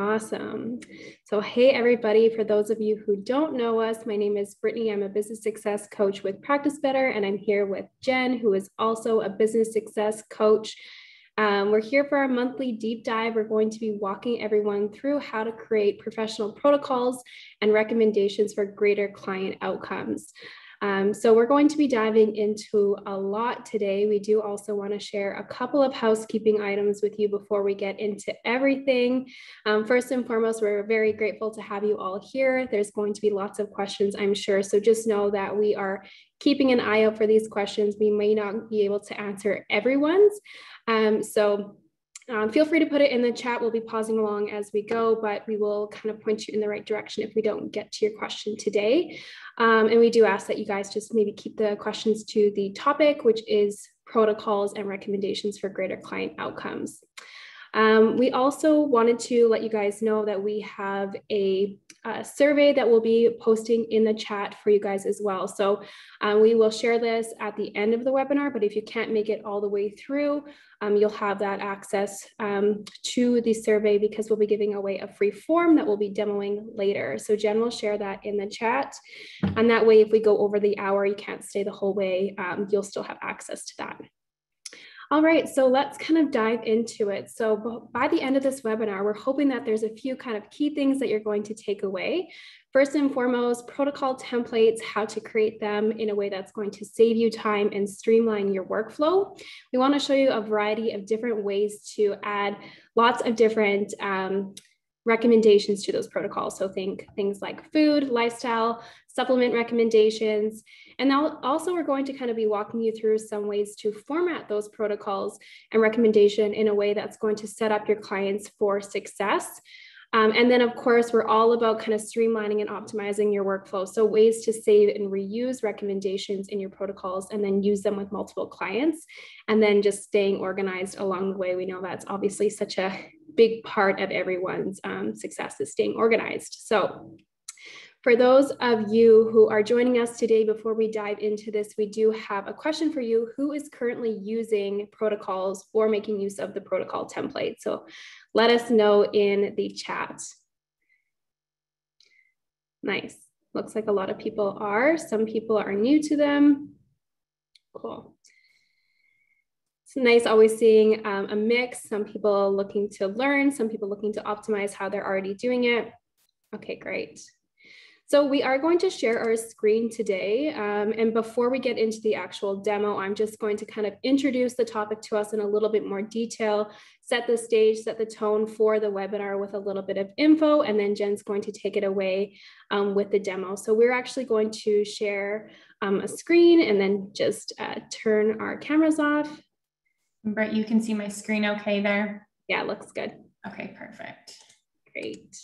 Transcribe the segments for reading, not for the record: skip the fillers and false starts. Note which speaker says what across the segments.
Speaker 1: Awesome. So, hey, everybody, for those of you who don't know us, my name is Brittany. I'm a business success coach with Practice Better, and I'm here with Jen, who is also a business success coach. We're here for our monthly deep dive. We're going to be walking everyone through how to create professional protocols and recommendations for greater client outcomes. So we're going to be diving into a lot today. We do also want to share a couple of housekeeping items with you before we get into everything. First and foremost, we're very grateful to have you all here. There's going to be lots of questions, I'm sure. So just know that we are keeping an eye out for these questions. We may not be able to answer everyone's. Feel free to put it in the chat. We'll be pausing along as we go, but we will kind of point you in the right direction if we don't get to your question today. And we do ask that you guys just maybe keep the questions to the topic, which is protocols and recommendations for greater client outcomes. We also wanted to let you guys know that we have a survey that we'll be posting in the chat for you guys as well. So we will share this at the end of the webinar, but if you can't make it all the way through, you'll have that access to the survey because we'll be giving away a free form that we'll be demoing later. So Jen will share that in the chat. And that way, if we go over the hour, you can't stay the whole way, you'll still have access to that. All right, so let's kind of dive into it. So by the end of this webinar, we're hoping that there's a few kind of key things that you're going to take away. First and foremost, protocol templates, how to create them in a way that's going to save you time and streamline your workflow. We want to show you a variety of different ways to add lots of different recommendations to those protocols. So think things like food, lifestyle, supplement recommendations. And now also we're going to kind of be walking you through some ways to format those protocols and recommendation in a way that's going to set up your clients for success. And then of course, we're all about kind of streamlining and optimizing your workflow. So ways to save and reuse recommendations in your protocols and then use them with multiple clients. And then just staying organized along the way. We know that's obviously such a big part of everyone's success is staying organized. So for those of you who are joining us today, before we dive into this, we do have a question for you. Who is currently using protocols or making use of the protocol template? So let us know in the chat. Nice. Looks like a lot of people are. Some people are new to them. Cool. It's nice always seeing a mix. Some people looking to learn, some people looking to optimize how they're already doing it. Okay, great. So we are going to share our screen today. And before we get into the actual demo, I'm just going to kind of introduce the topic to us in a little bit more detail, set the stage, set the tone for the webinar with a little bit of info, and then Jen's going to take it away with the demo. So we're actually going to share a screen and then just turn our cameras off.
Speaker 2: Brett, you can see my screen okay there?
Speaker 1: Yeah, it looks good.
Speaker 2: Okay, perfect.
Speaker 1: Great.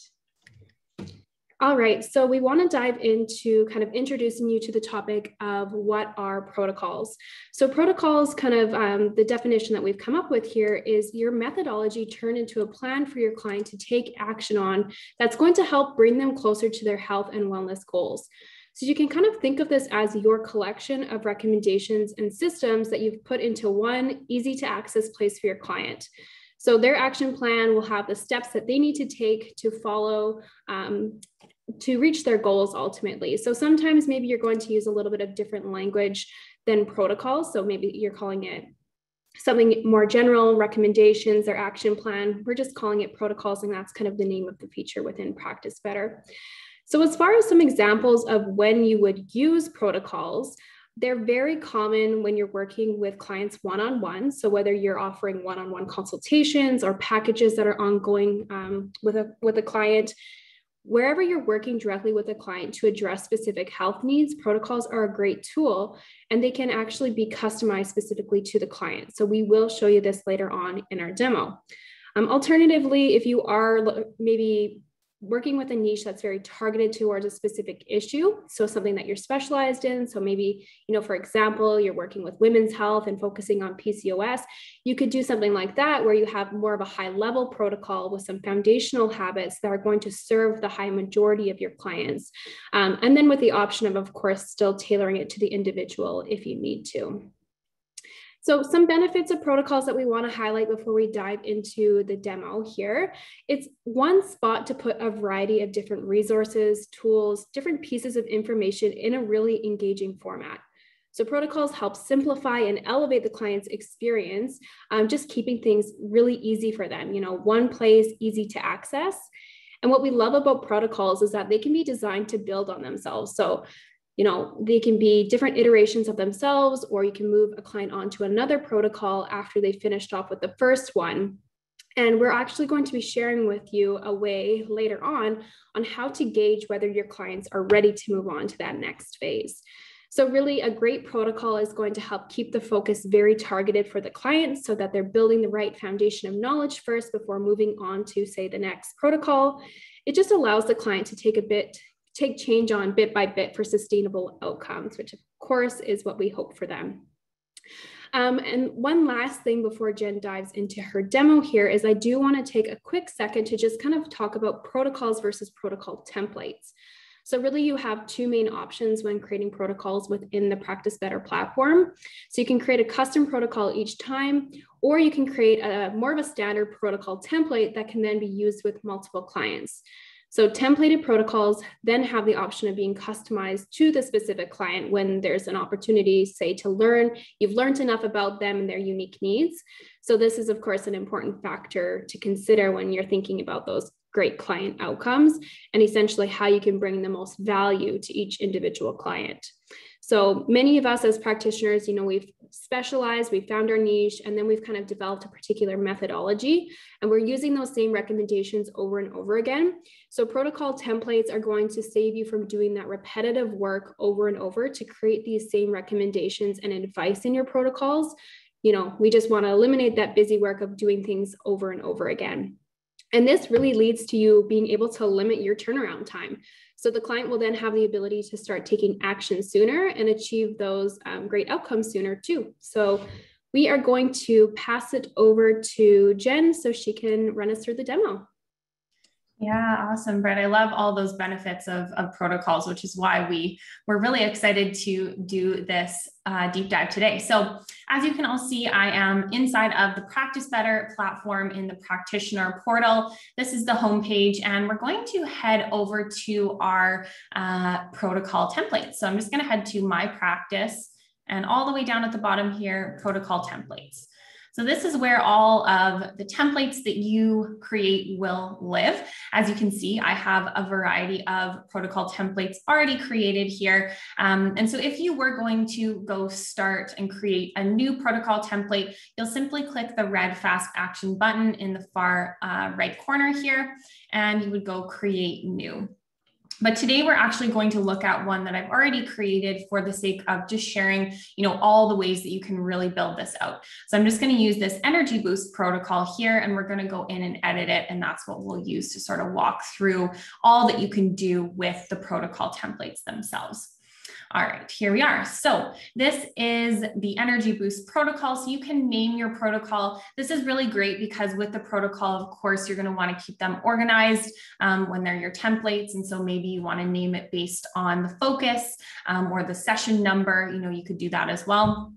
Speaker 1: All right, so we want to dive into kind of introducing you to the topic of what are protocols. So protocols, kind of the definition that we've come up with here is your methodology turned into a plan for your client to take action on that's going to help bring them closer to their health and wellness goals. So you can kind of think of this as your collection of recommendations and systems that you've put into one easy to access place for your client. So their action plan will have the steps that they need to take to follow to reach their goals ultimately. So sometimes maybe you're going to use a little bit of different language than protocols. So maybe you're calling it something more general, recommendations or action plan. We're just calling it protocols, and that's kind of the name of the feature within Practice Better. So as far as some examples of when you would use protocols, they're very common when you're working with clients one-on-one. So whether you're offering one-on-one consultations or packages that are ongoing with a client, wherever you're working directly with a client to address specific health needs, protocols are a great tool, and they can actually be customized specifically to the client. So we will show you this later on in our demo. Alternatively, if you are maybe working with a niche that's very targeted towards a specific issue, so something that you're specialized in. So maybe, for example, you're working with women's health and focusing on PCOS, you could do something like that where you have more of a high level protocol with some foundational habits that are going to serve the high majority of your clients. And then with the option of course, still tailoring it to the individual if you need to. So some benefits of protocols that we want to highlight before we dive into the demo here. It's one spot to put a variety of different resources, tools, different pieces of information in a really engaging format. So protocols help simplify and elevate the client's experience, just keeping things really easy for them. One place, easy to access. And what we love about protocols is that they can be designed to build on themselves. So they can be different iterations of themselves, or you can move a client onto another protocol after they finished off with the first one. And we're actually going to be sharing with you a way later on how to gauge whether your clients are ready to move on to that next phase. So really a great protocol is going to help keep the focus very targeted for the client so that they're building the right foundation of knowledge first before moving on to, say, the next protocol. It just allows the client to take change on bit by bit for sustainable outcomes, which of course is what we hope for them. And one last thing before Jen dives into her demo here is I do want to take a quick second to just kind of talk about protocols versus protocol templates. So really you have two main options when creating protocols within the Practice Better platform. So you can create a custom protocol each time, or you can create more of a standard protocol template that can then be used with multiple clients. So templated protocols then have the option of being customized to the specific client when there's an opportunity, say, to learn. You've learned enough about them and their unique needs. So this is, of course, an important factor to consider when you're thinking about those great client outcomes and essentially how you can bring the most value to each individual client. So many of us as practitioners, we've specialized, we've found our niche, and then we've kind of developed a particular methodology, and we're using those same recommendations over and over again. So protocol templates are going to save you from doing that repetitive work over and over to create these same recommendations and advice in your protocols. We just want to eliminate that busy work of doing things over and over again. And this really leads to you being able to limit your turnaround time. So the client will then have the ability to start taking action sooner and achieve those great outcomes sooner too. So we are going to pass it over to Jen so she can run us through the demo.
Speaker 2: Yeah, awesome, Britt. I love all those benefits of protocols, which is why we're really excited to do this deep dive today. So as you can all see, I am inside of the Practice Better platform in the practitioner portal. This is the homepage, and we're going to head over to our protocol templates. So I'm just going to head to My Practice, and all the way down at the bottom here, protocol templates. So this is where all of the templates that you create will live. As you can see, I have a variety of protocol templates already created here. And so if you were going to go start and create a new protocol template, you'll simply click the red fast action button in the far right corner here, and you would go create new. But today we're actually going to look at one that I've already created for the sake of just sharing, all the ways that you can really build this out. So I'm just going to use this energy boost protocol here, and we're going to go in and edit it. And that's what we'll use to sort of walk through all that you can do with the protocol templates themselves. All right, here we are. So this is the energy boost protocol. So you can name your protocol. This is really great because with the protocol, of course, you're going to want to keep them organized when they're your templates. And so maybe you want to name it based on the focus or the session number. You could do that as well.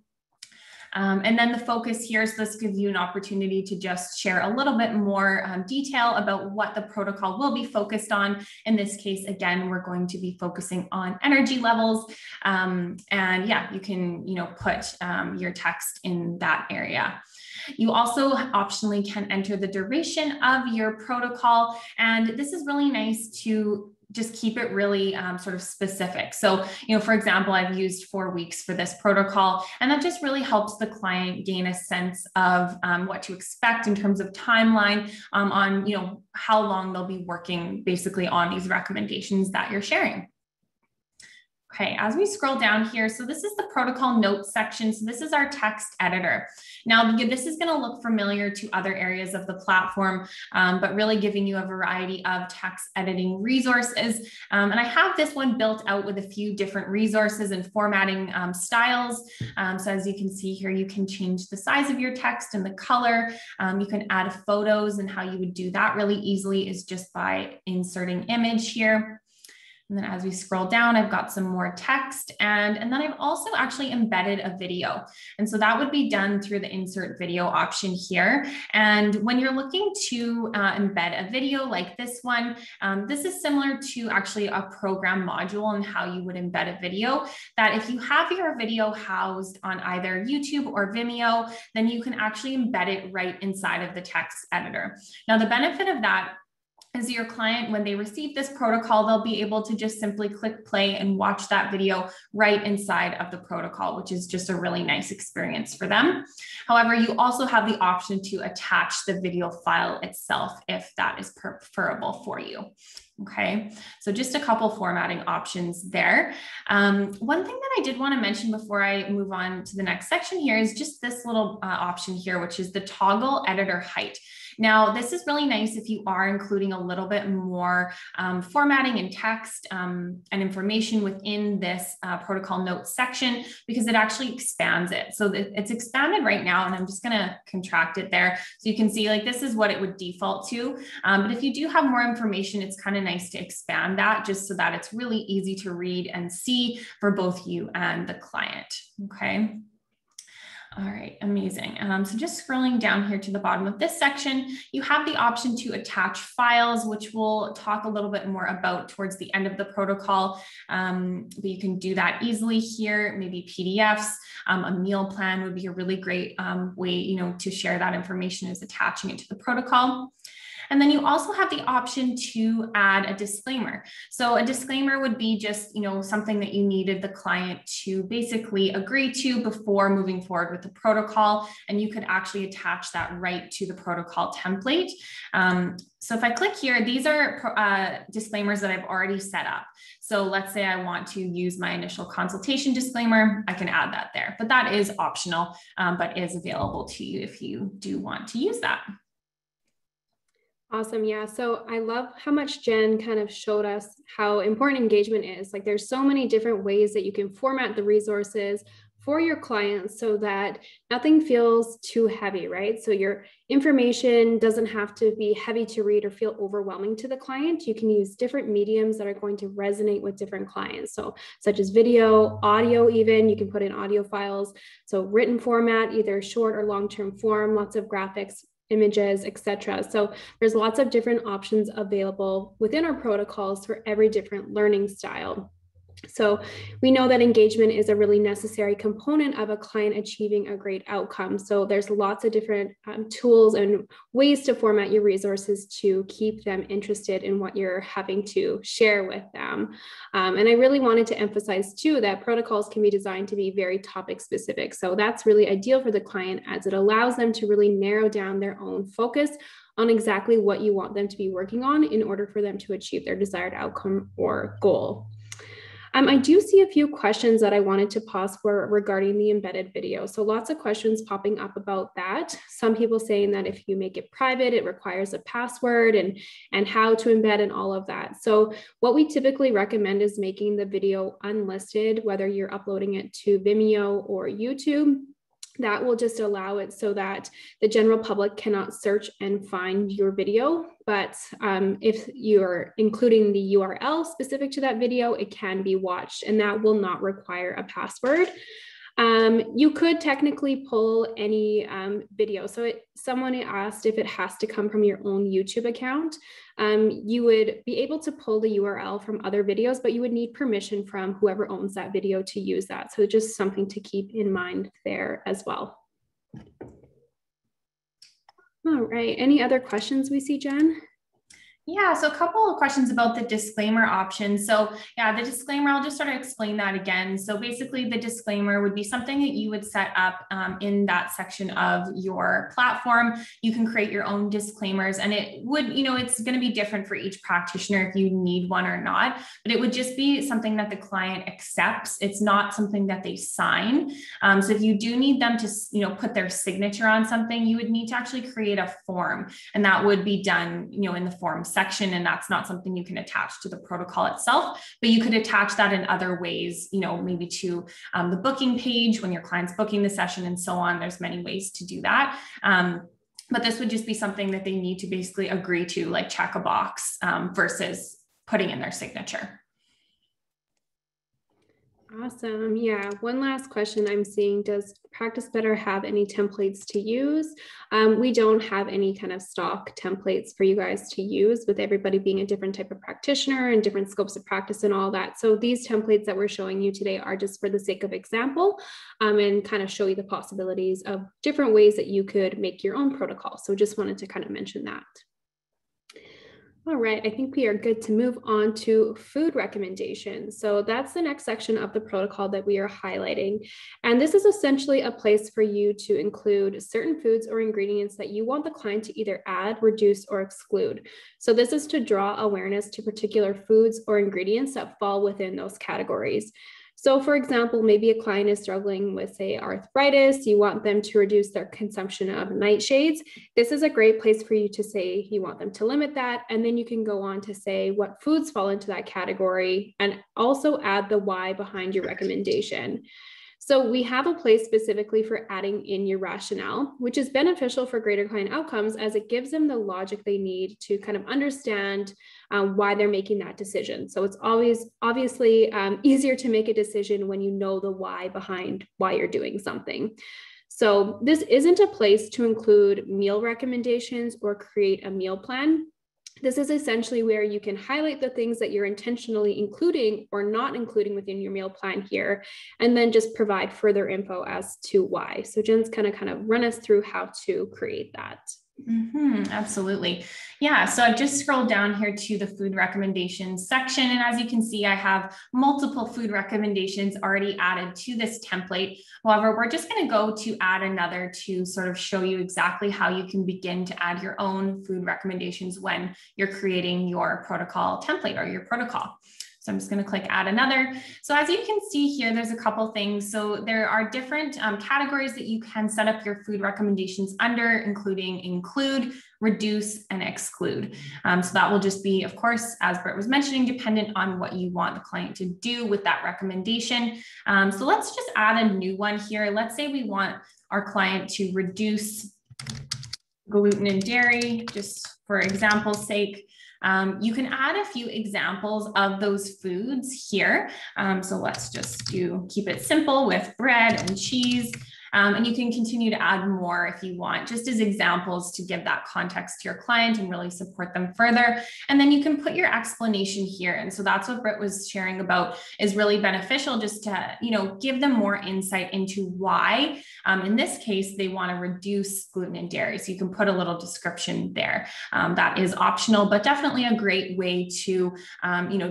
Speaker 2: And then the focus here, so this gives you an opportunity to just share a little bit more detail about what the protocol will be focused on. In this case, again, we're going to be focusing on energy levels. And yeah, you can, put your text in that area. You also optionally can enter the duration of your protocol. And this is really nice to just keep it really sort of specific. So, for example, I've used 4 weeks for this protocol, and that just really helps the client gain a sense of what to expect in terms of timeline on, how long they'll be working basically on these recommendations that you're sharing. Okay, as we scroll down here, so this is the protocol notes section. So this is our text editor. Now, this is going to look familiar to other areas of the platform, but really giving you a variety of text editing resources. And I have this one built out with a few different resources and formatting styles. So as you can see here, you can change the size of your text and the color. You can add photos, and how you would do that really easily is just by inserting image here. And then as we scroll down, I've got some more text, and then I've also actually embedded a video. And so that would be done through the insert video option here. And when you're looking to embed a video like this one, this is similar to actually a program module and how you would embed a video, that if you have your video housed on either YouTube or Vimeo, then you can actually embed it right inside of the text editor. Now, the benefit of that is your client, when they receive this protocol, they'll be able to just simply click play and watch that video right inside of the protocol, which is just a really nice experience for them. However, you also have the option to attach the video file itself if that is preferable for you. Okay, so just a couple formatting options there. One thing that I did want to mention before I move on to the next section here is just this little option here, which is the toggle editor height. Now, this is really nice if you are including a little bit more formatting and text and information within this protocol notes section, because it actually expands it. So it's expanded right now, and I'm just going to contract it there. So you can see, like, this is what it would default to. But if you do have more information, it's kind of nice to expand that just so that it's really easy to read and see for both you and the client. Okay. All right, amazing. So just scrolling down here to the bottom of this section, you have the option to attach files, which we'll talk a little bit more about towards the end of the protocol. But you can do that easily here. Maybe PDFs, a meal plan would be a really great way, to share that information, is attaching it to the protocol. And then you also have the option to add a disclaimer. So a disclaimer would be just, something that you needed the client to basically agree to before moving forward with the protocol. And you could actually attach that right to the protocol template. So if I click here, these are disclaimers that I've already set up. So let's say I want to use my initial consultation disclaimer, I can add that there, but that is optional, but is available to you if you do want to use that.
Speaker 1: Awesome. Yeah. So I love how much Jen kind of showed us how important engagement is. Like, there's so many different ways that you can format the resources for your clients so that nothing feels too heavy, right? So your information doesn't have to be heavy to read or feel overwhelming to the client. You can use different mediums that are going to resonate with different clients. So such as video, audio, even you can put in audio files. So written format, either short or long-term form, lots of graphics, images, etc. So there's lots of different options available within our protocols for every different learning style. So we know that engagement is a really necessary component of a client achieving a great outcome. So there's lots of different tools and ways to format your resources to keep them interested in what you're having to share with them. And I really wanted to emphasize too that protocols can be designed to be very topic specific. So that's really ideal for the client, as it allows them to really narrow down their own focus on exactly what you want them to be working on in order for them to achieve their desired outcome or goal. I do see a few questions that I wanted to pause for regarding the embedded video. So lots of questions popping up about that. Some people saying that if you make it private, it requires a password and how to embed and all of that. So what we typically recommend is making the video unlisted, whether you're uploading it to Vimeo or YouTube. That will just allow it so that the general public cannot search and find your video. But if you're including the URL specific to that video, it can be watched, and that will not require a password. You could technically pull any video. So someone asked if it has to come from your own YouTube account. You would be able to pull the URL from other videos, but you would need permission from whoever owns that video to use that. So just something to keep in mind there as well. All right, any other questions we see, Jen?
Speaker 2: Yeah, so a couple of questions about the disclaimer option. So yeah, the disclaimer, I'll just sort of explain that again. So basically the disclaimer would be something that you would set up in that section of your platform. You can create your own disclaimers, and it would, it's going to be different for each practitioner if you need one or not, but it would just be something that the client accepts. It's not something that they sign. So if you do need them to, put their signature on something, you would need to actually create a form, and that would be done, in the form section, and that's not something you can attach to the protocol itself, but you could attach that in other ways, maybe to the booking page when your client's booking the session and so on. There's many ways to do that. But this would just be something that they need to basically agree to, like check a box versus putting in their signature.
Speaker 1: Awesome. Yeah. One last question I'm seeing, does Practice Better have any templates to use? We don't have any kind of stock templates for you guys to use, with everybody being a different type of practitioner and different scopes of practice and all that. So these templates that we're showing you today are just for the sake of example, and kind of show you the possibilities of different ways that you could make your own protocol. So just wanted to kind of mention that. All right, I think we are good to move on to food recommendations. So that's the next section of the protocol that we are highlighting. And this is essentially a place for you to include certain foods or ingredients that you want the client to either add, reduce, or exclude. So this is to draw awareness to particular foods or ingredients that fall within those categories. So for example, maybe a client is struggling with, say, arthritis, you want them to reduce their consumption of nightshades. This is a great place for you to say you want them to limit that. And then you can go on to say what foods fall into that category and also add the why behind your recommendation. So we have a place specifically for adding in your rationale, which is beneficial for greater client outcomes as it gives them the logic they need to kind of understand why they're making that decision. So it's always obviously easier to make a decision when you know the why behind why you're doing something. So this isn't a place to include meal recommendations or create a meal plan. This is essentially where you can highlight the things that you're intentionally including or not including within your meal plan here, and then just provide further info as to why. So Jen's kind of run us through how to create that.
Speaker 2: Absolutely. Yeah. So I've just scrolled down here to the food recommendations section. And as you can see, I have multiple food recommendations already added to this template. However, we're just going to go to add another to sort of show you exactly how you can begin to add your own food recommendations when you're creating your protocol template or your protocol. So I'm just going to click add another. So as you can see here, there's a couple things. So there are different categories that you can set up your food recommendations under, including include, reduce, and exclude. So that will just be, of course, as Britt was mentioning, dependent on what you want the client to do with that recommendation. So let's just add a new one here. Let's say we want our client to reduce gluten and dairy, just for example's sake. You can add a few examples of those foods here. So let's just keep it simple with bread and cheese. And you can continue to add more if you want, just as examples to give that context to your client and really support them further. And then you can put your explanation here. And so that's what Britt was sharing about, is really beneficial, just to, give them more insight into why, in this case, they want to reduce gluten and dairy. So you can put a little description there. That is optional, but definitely a great way to,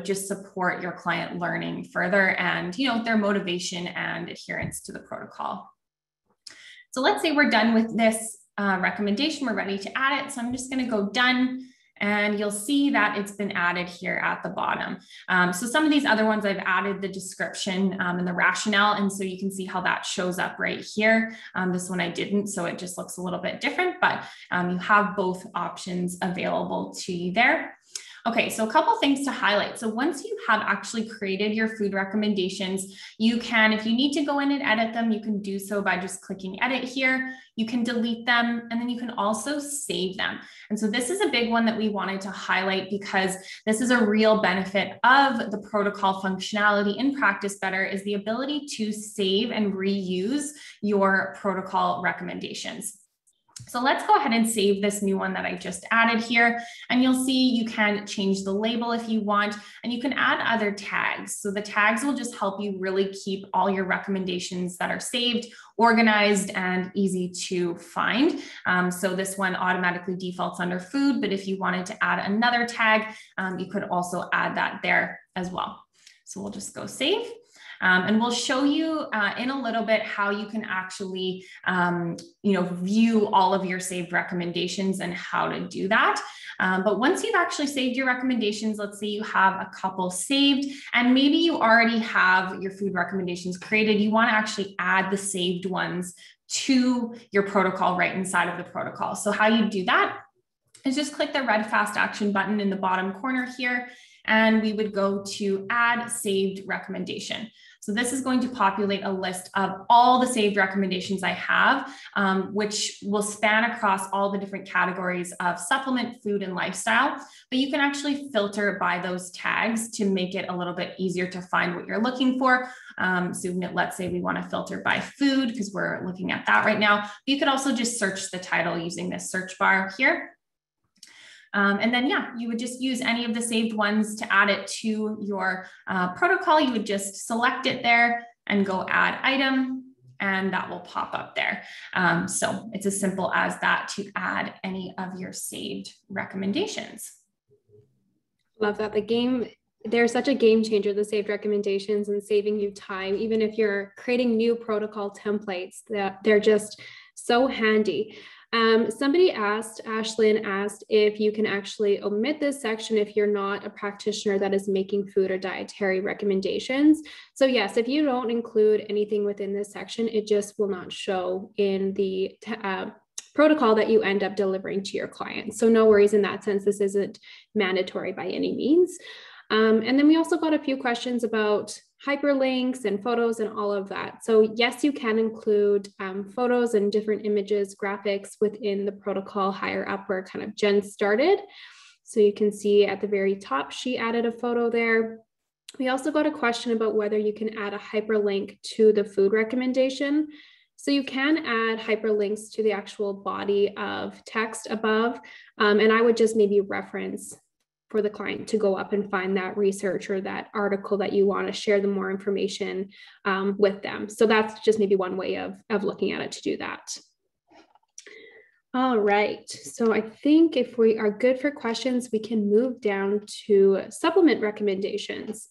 Speaker 2: just support your client learning further and, their motivation and adherence to the protocol. So let's say we're done with this recommendation, we're ready to add it. So I'm just going to go done, and you'll see that it's been added here at the bottom. So some of these other ones, I've added the description and the rationale. And so you can see how that shows up right here. This one I didn't, so it just looks a little bit different, but you have both options available to you there. Okay, so a couple things to highlight. So once you have actually created your food recommendations, you can, if you need to go in and edit them, you can do so by just clicking edit here. You can delete them, and then you can also save them. And so this is a big one that we wanted to highlight, because this is a real benefit of the protocol functionality in Practice Better, is the ability to save and reuse your protocol recommendations. So let's go ahead and save this new one that I just added here. And you'll see you can change the label if you want, and you can add other tags. So the tags will just help you really keep all your recommendations that are saved organized and easy to find. So this one automatically defaults under food, but if you wanted to add another tag, you could also add that there as well. So we'll just go save. And we'll show you in a little bit how you can actually, view all of your saved recommendations and how to do that. But once you've actually saved your recommendations, let's say you have a couple saved, and maybe you already have your food recommendations created, you want to actually add the saved ones to your protocol right inside of the protocol. So how you do that is just click the red fast action button in the bottom corner here. and we would go to add saved recommendation. So this is going to populate a list of all the saved recommendations I have, which will span across all the different categories of supplement, food, and lifestyle. But you can actually filter by those tags to make it a little bit easier to find what you're looking for. So let's say we want to filter by food because we're looking at that right now. But you could also just search the title using this search bar here. And then, yeah, you would just use any of the saved ones to add it to your protocol. You would just select it there and go add item, and that will pop up there. So it's as simple as that to add any of your saved recommendations.
Speaker 1: Love that. They're such a game changer, the saved recommendations, and saving you time. Even if you're creating new protocol templates, they're just so handy. Somebody asked, Ashlyn asked, if you can actually omit this section if you're not a practitioner that is making food or dietary recommendations. So yes, if you don't include anything within this section, it just will not show in the protocol that you end up delivering to your clients. So no worries in that sense. This isn't mandatory by any means. And then we also got a few questions about hyperlinks and photos and all of that. So yes, you can include photos and different images, graphics within the protocol higher up where kind of Jen started. So you can see at the very top, she added a photo there. We also got a question about whether you can add a hyperlink to the food recommendation. So you can add hyperlinks to the actual body of text above, and I would just maybe reference for the client to go up and find that research or that article that you want to share the more information with them. So that's just maybe one way of looking at it to do that. All right, so I think if we are good for questions, we can move down to supplement recommendations.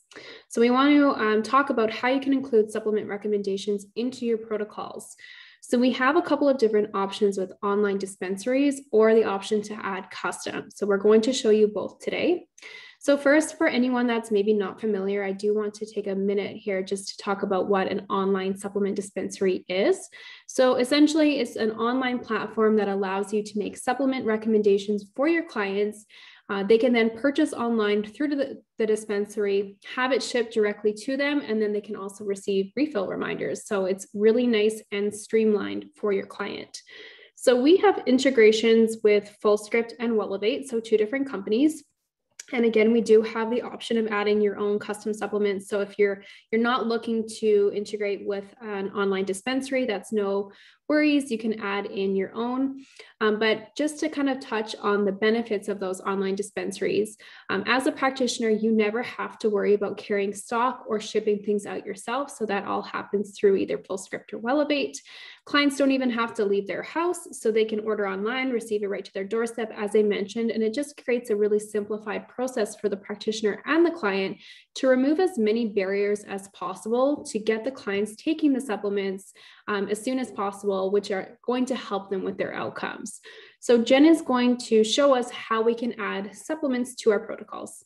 Speaker 1: So we want to talk about how you can include supplement recommendations into your protocols. So we have a couple of different options with online dispensaries or the option to add custom. So we're going to show you both today. So first, for anyone that's maybe not familiar, I do want to take a minute here just to talk about what an online supplement dispensary is. So essentially, it's an online platform that allows you to make supplement recommendations for your clients. They can then purchase online through the dispensary, have it shipped directly to them, and then they can also receive refill reminders. So it's really nice and streamlined for your client. So we have integrations with Fullscript and Wellevate, so two different companies. And again, we do have the option of adding your own custom supplements. So if you're not looking to integrate with an online dispensary, that's no worries, you can add in your own. But just to kind of touch on the benefits of those online dispensaries, as a practitioner, you never have to worry about carrying stock or shipping things out yourself. So that all happens through either Fullscript or Wellevate. Clients don't even have to leave their house, so they can order online, receive it right to their doorstep, as I mentioned, and it just creates a really simplified process for the practitioner and the client to remove as many barriers as possible to get the clients taking the supplements as soon as possible, which are going to help them with their outcomes. So Jen is going to show us how we can add supplements to our protocols.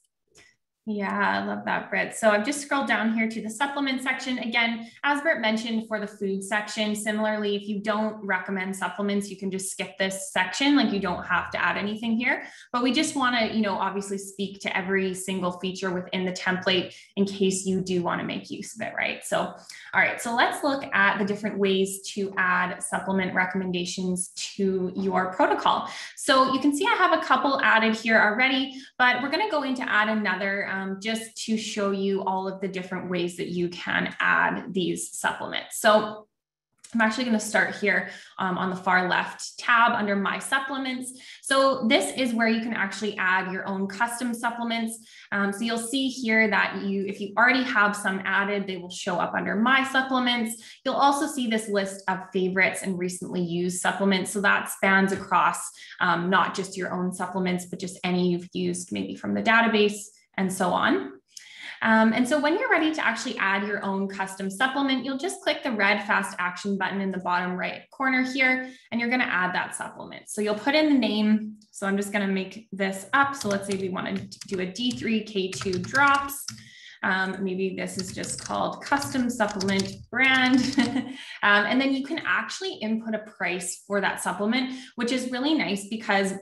Speaker 2: Yeah, I love that, Britt. So I've just scrolled down here to the supplement section. Again, as Britt mentioned for the food section, similarly, if you don't recommend supplements, you can just skip this section. Like you don't have to add anything here, but we just want to, obviously speak to every single feature within the template in case you do want to make use of it, right? So, all right, so let's look at the different ways to add supplement recommendations to your protocol. So you can see I have a couple added here already, but we're going to go into add another just to show you all of the different ways that you can add these supplements. So I'm actually going to start here on the far left tab under My Supplements. So this is where you can actually add your own custom supplements. So you'll see here that if you already have some added, they will show up under My Supplements. You'll also see this list of favorites and recently used supplements. So that spans across not just your own supplements, but just any you've used maybe from the database and so on. And so when you're ready to actually add your own custom supplement, you'll just click the red fast action button in the bottom right corner here, and you're going to add that supplement. So you'll put in the name. So I'm just going to make this up. So let's say we want to do a D3K2 drops. Maybe this is just called custom supplement brand. And then you can actually input a price for that supplement, which is really nice because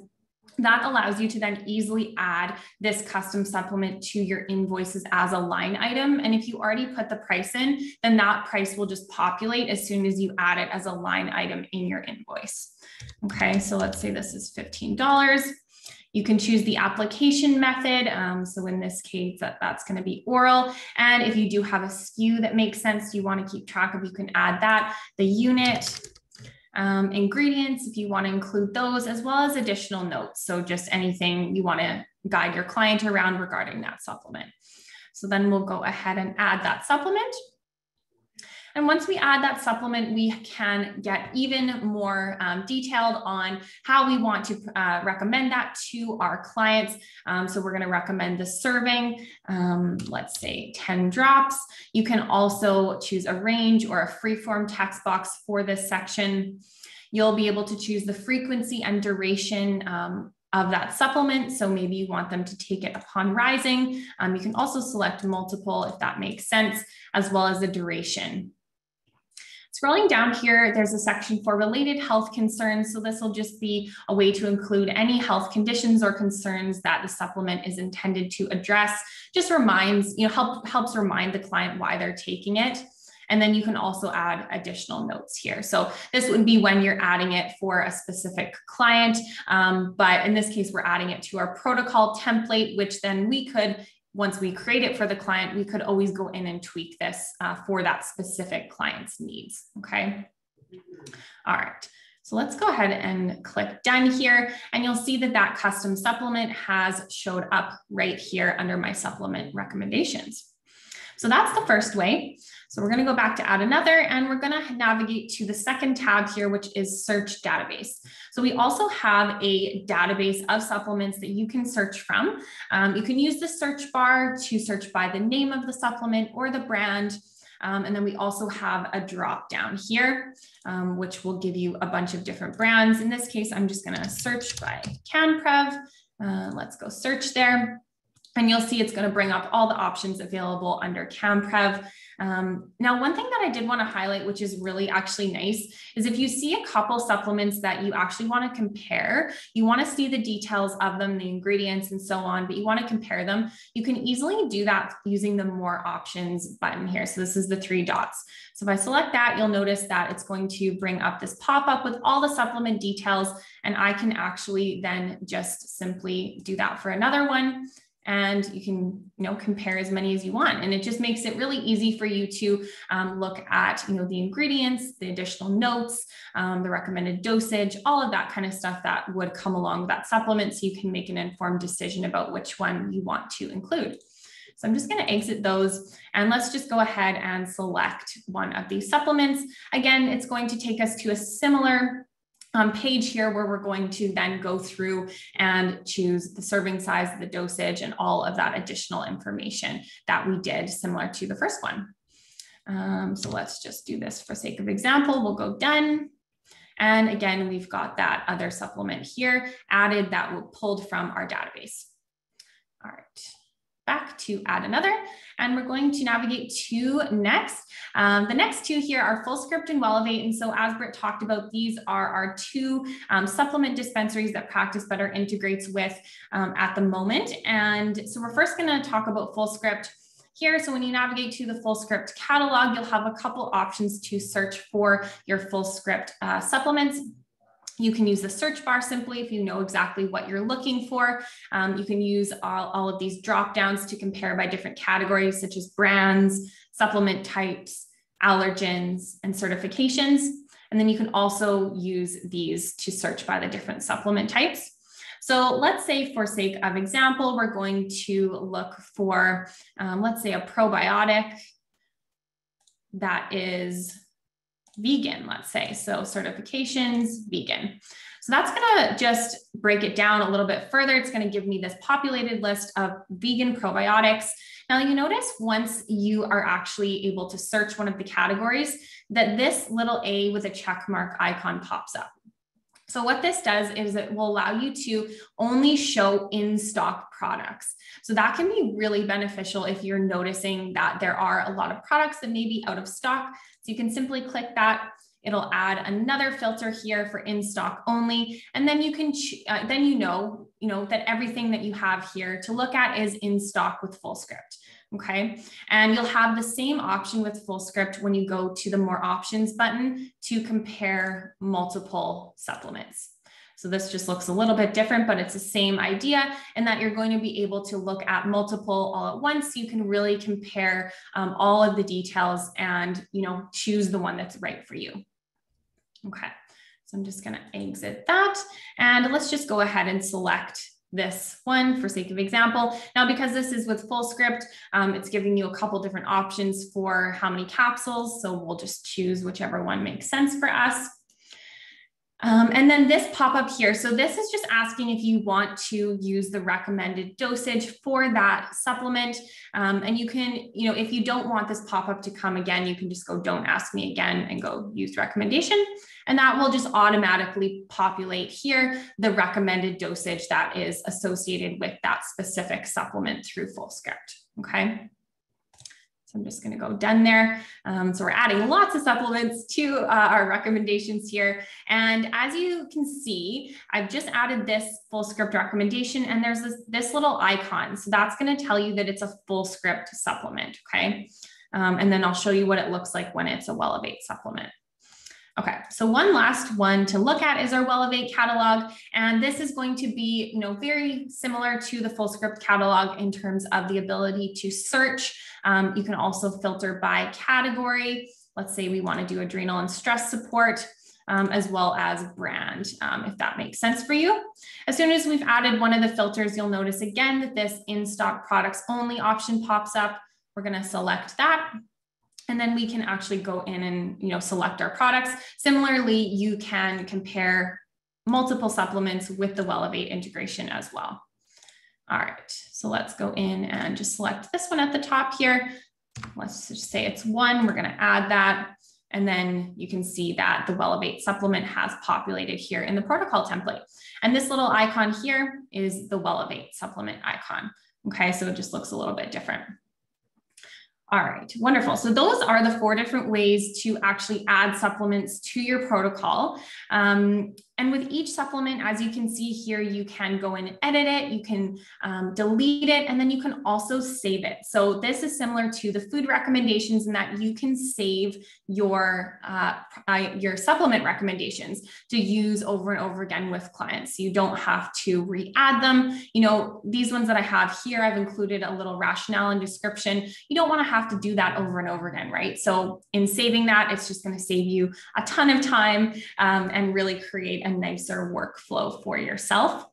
Speaker 2: that allows you to then easily add this custom supplement to your invoices as a line item. And if you already put the price in, then that price will just populate as soon as you add it as a line item in your invoice. Okay, so let's say this is $15. You can choose the application method. So in this case, that's going to be oral. And if you do have a SKU that makes sense, you want to keep track of, you can add that. The unit, ingredients, if you want to include those, as well as additional notes. So just anything you want to guide your client around regarding that supplement. So then we'll go ahead and add that supplement. And once we add that supplement, we can get even more detailed on how we want to recommend that to our clients. So we're going to recommend the serving, let's say 10 drops. You can also choose a range or a freeform text box for this section. You'll be able to choose the frequency and duration of that supplement. So maybe you want them to take it upon rising. You can also select multiple if that makes sense, as well as the duration. Scrolling down here, there's a section for related health concerns. So this will just be a way to include any health conditions or concerns that the supplement is intended to address. Just reminds, helps remind the client why they're taking it. And then you can also add additional notes here. So this would be when you're adding it for a specific client. But in this case, we're adding it to our protocol template, which then we could, once we create it for the client, we could always go in and tweak this for that specific client's needs, okay? All right, so let's go ahead and click done here, and you'll see that that custom supplement has showed up right here under my supplement recommendations. So that's the first way. So we're going to go back to add another, and we're going to navigate to the second tab here, which is search database. So we also have a database of supplements that you can search from. You can use the search bar to search by the name of the supplement or the brand. And then we also have a drop down here, which will give you a bunch of different brands. In this case, I'm just going to search by CanPrev. Let's go search there. And you'll see it's going to bring up all the options available under CanPrev. Now, one thing that I did want to highlight, which is really actually nice, is if you see a couple supplements that you actually want to compare, you want to see the details of them, the ingredients and so on, but you want to compare them, you can easily do that using the More Options button here. So this is the 3 dots. So if I select that, you'll notice that it's going to bring up this pop-up with all the supplement details, and I can actually then just simply do that for another one. And you can, compare as many as you want. And it just makes it really easy for you to look at, the ingredients, the additional notes, the recommended dosage, all of that kind of stuff that would come along with that supplement. So you can make an informed decision about which one you want to include. So I'm just going to exit those, and let's just go ahead and select one of these supplements. Again, it's going to take us to a similar page here where we're going to then go through and choose the serving size, the dosage, and all of that additional information that we did similar to the first one. So let's just do this for sake of example. We'll go done. And again, we've got that other supplement here added that we pulled from our database. All right. Back to add another, and we're going to navigate to next. The next two here are Fullscript and Wellevate. And so as Britt talked about, these are our 2 supplement dispensaries that Practice Better integrates with at the moment. And so we're first going to talk about Fullscript here. So when you navigate to the Fullscript catalog, you'll have a couple options to search for your Fullscript supplements. You can use the search bar simply if you know exactly what you're looking for. You can use all of these drop downs to compare by different categories, such as brands, supplement types, allergens, and certifications. And then you can also use these to search by the different supplement types. So let's say, for sake of example, we're going to look for, let's say, a probiotic that is vegan, let's say. So certifications, vegan. So that's going to just break it down a little bit further. It's going to give me this populated list of vegan probiotics. Now you notice once you are actually able to search one of the categories that this little A with a check mark icon pops up. So what this does is it will allow you to only show in-stock products. So that can be really beneficial if you're noticing that there are a lot of products that may be out of stock. So you can simply click that. it'll add another filter here for in stock only. And then you can, then you know that everything that you have here to look at is in stock with Fullscript. Okay. And you'll have the same option with Fullscript when you go to the more options button to compare multiple supplements. So this just looks a little bit different, but it's the same idea in that you're going to be able to look at multiple all at once. So you can really compare all of the details and, choose the one that's right for you. Okay, so I'm just going to exit that, and let's just go ahead and select this one for sake of example. Now, because this is with Fullscript, it's giving you a couple different options for how many capsules. So we'll just choose whichever one makes sense for us. And then this pop-up here. So this is just asking if you want to use the recommended dosage for that supplement. And you can, if you don't want this pop-up to come again, you can just go, don't ask me again, and go use recommendation. And that will just automatically populate here the recommended dosage that is associated with that specific supplement through Fullscript. Okay. So I'm just going to go done there. So we're adding lots of supplements to our recommendations here. And as you can see, I've just added this Fullscript recommendation, and there's this little icon. So that's going to tell you that it's a Fullscript supplement. Okay. And then I'll show you what it looks like when it's a Wellevate supplement. Okay, so one last one to look at is our Wellevate catalog. And this is going to be, very similar to the Fullscript catalog in terms of the ability to search. You can also filter by category. Let's say we want to do adrenal and stress support, as well as brand, if that makes sense for you. As soon as we've added one of the filters, you'll notice again that this in-stock products only option pops up. We're going to select that. And then we can actually go in and, select our products. Similarly, you can compare multiple supplements with the Wellevate integration as well. All right, so let's go in and just select this one at the top here. Let's just say it's 1, we're gonna add that. And then you can see that the Wellevate supplement has populated here in the protocol template. And this little icon here is the Wellevate supplement icon. Okay, so it just looks a little bit different. All right, wonderful. So those are the 4 different ways to actually add supplements to your protocol. And with each supplement, as you can see here, you can go in and edit it, you can delete it, and then you can also save it. So this is similar to the food recommendations in that you can save your supplement recommendations to use over and over again with clients. You don't have to re-add them. These ones that I have here, I've included a little rationale and description. You don't want to have to do that over and over again, right? So in saving that, it's just going to save you a ton of time and really create a nicer workflow for yourself.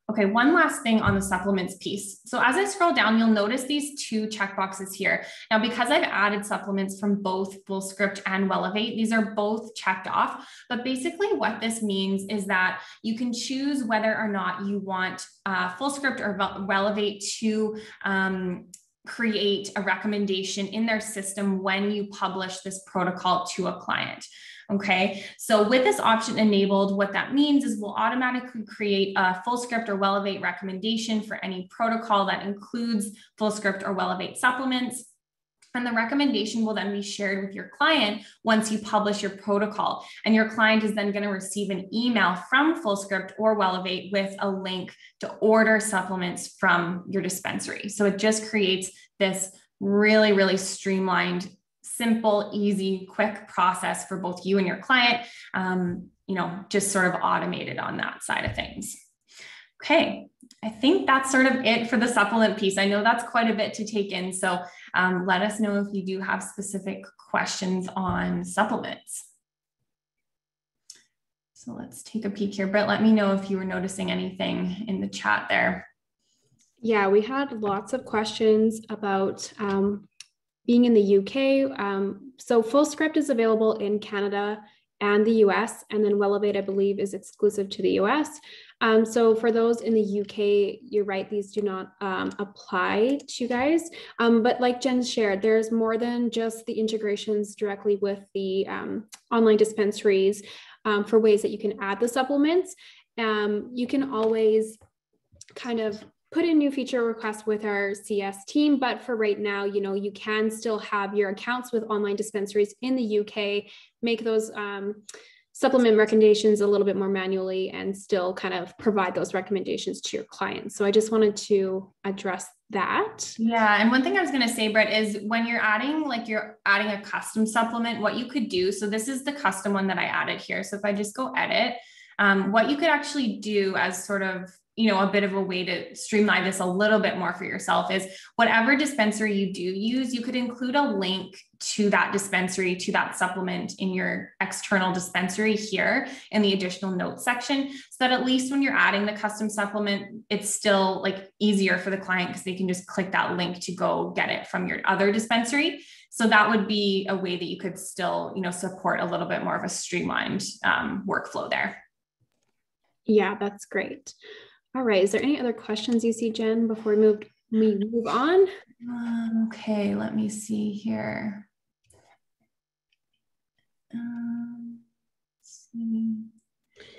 Speaker 2: Okay, one last thing on the supplements piece. So as I scroll down, you'll notice these 2 checkboxes here. Now, because I've added supplements from both Fullscript and Wellevate, these are both checked off. But basically what this means is that you can choose whether or not you want Fullscript or Wellevate to create a recommendation in their system when you publish this protocol to a client. Okay, so with this option enabled, what that means is we'll automatically create a Fullscript or Wellevate recommendation for any protocol that includes Fullscript or Wellevate supplements. And the recommendation will then be shared with your client once you publish your protocol. And your client is then going to receive an email from Fullscript or Wellevate with a link to order supplements from your dispensary. So it just creates this really, really streamlined, simple, easy, quick process for both you and your client, just sort of automated on that side of things. Okay, I think that's sort of it for the supplement piece. I know that's quite a bit to take in. So let us know if you do have specific questions on supplements. So let's take a peek here. Britt, let me know if you were noticing anything in the chat there.
Speaker 1: Yeah, we had lots of questions about being in the UK. So Fullscript is available in Canada and the US, and then Wellevate, I believe, is exclusive to the US. So for those in the UK, you're right, these do not apply to you guys. But like Jen shared, there's more than just the integrations directly with the online dispensaries for ways that you can add the supplements. You can always kind of put in new feature requests with our CS team, but for right now, you can still have your accounts with online dispensaries in the UK, make those supplement recommendations a little bit more manually and still kind of provide those recommendations to your clients. So I just wanted to address that.
Speaker 2: Yeah. And one thing I was going to say, Britt, is when you're adding a custom supplement, what you could do. So this is the custom one that I added here. So if I just go edit, what you could actually do as sort of, a bit of a way to streamline this a little bit more for yourself is whatever dispensary you do use, you could include a link to that dispensary, to that supplement in your external dispensary here in the additional notes section, so that at least when you're adding the custom supplement, it's still like easier for the client because they can just click that link to go get it from your other dispensary. So that would be a way that you could still, support a little bit more of a streamlined workflow there.
Speaker 1: Yeah, that's great. All right. Is there any other questions you see, Jen, before we move on?
Speaker 2: Okay, let me see here. Let's see.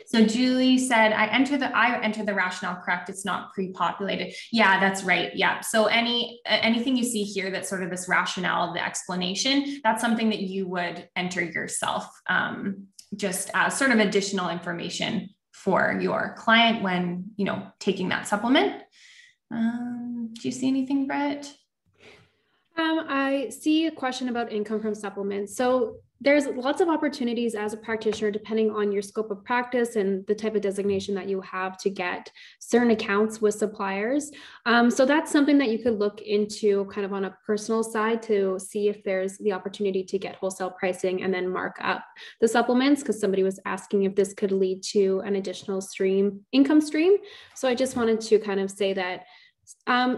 Speaker 2: So Julie said, I enter the rationale correct. It's not pre-populated. Yeah, that's right. Yeah. So anything you see here that's sort of this rationale of the explanation, that's something that you would enter yourself, just as sort of additional information for your client when, taking that supplement. Do you see anything, Britt?
Speaker 1: I see a question about income from supplements. So there's lots of opportunities as a practitioner, depending on your scope of practice and the type of designation that you have to get certain accounts with suppliers. So that's something that you could look into kind of on a personal side to see if there's the opportunity to get wholesale pricing and then mark up the supplements, because somebody was asking if this could lead to an additional income stream. So I just wanted to kind of say that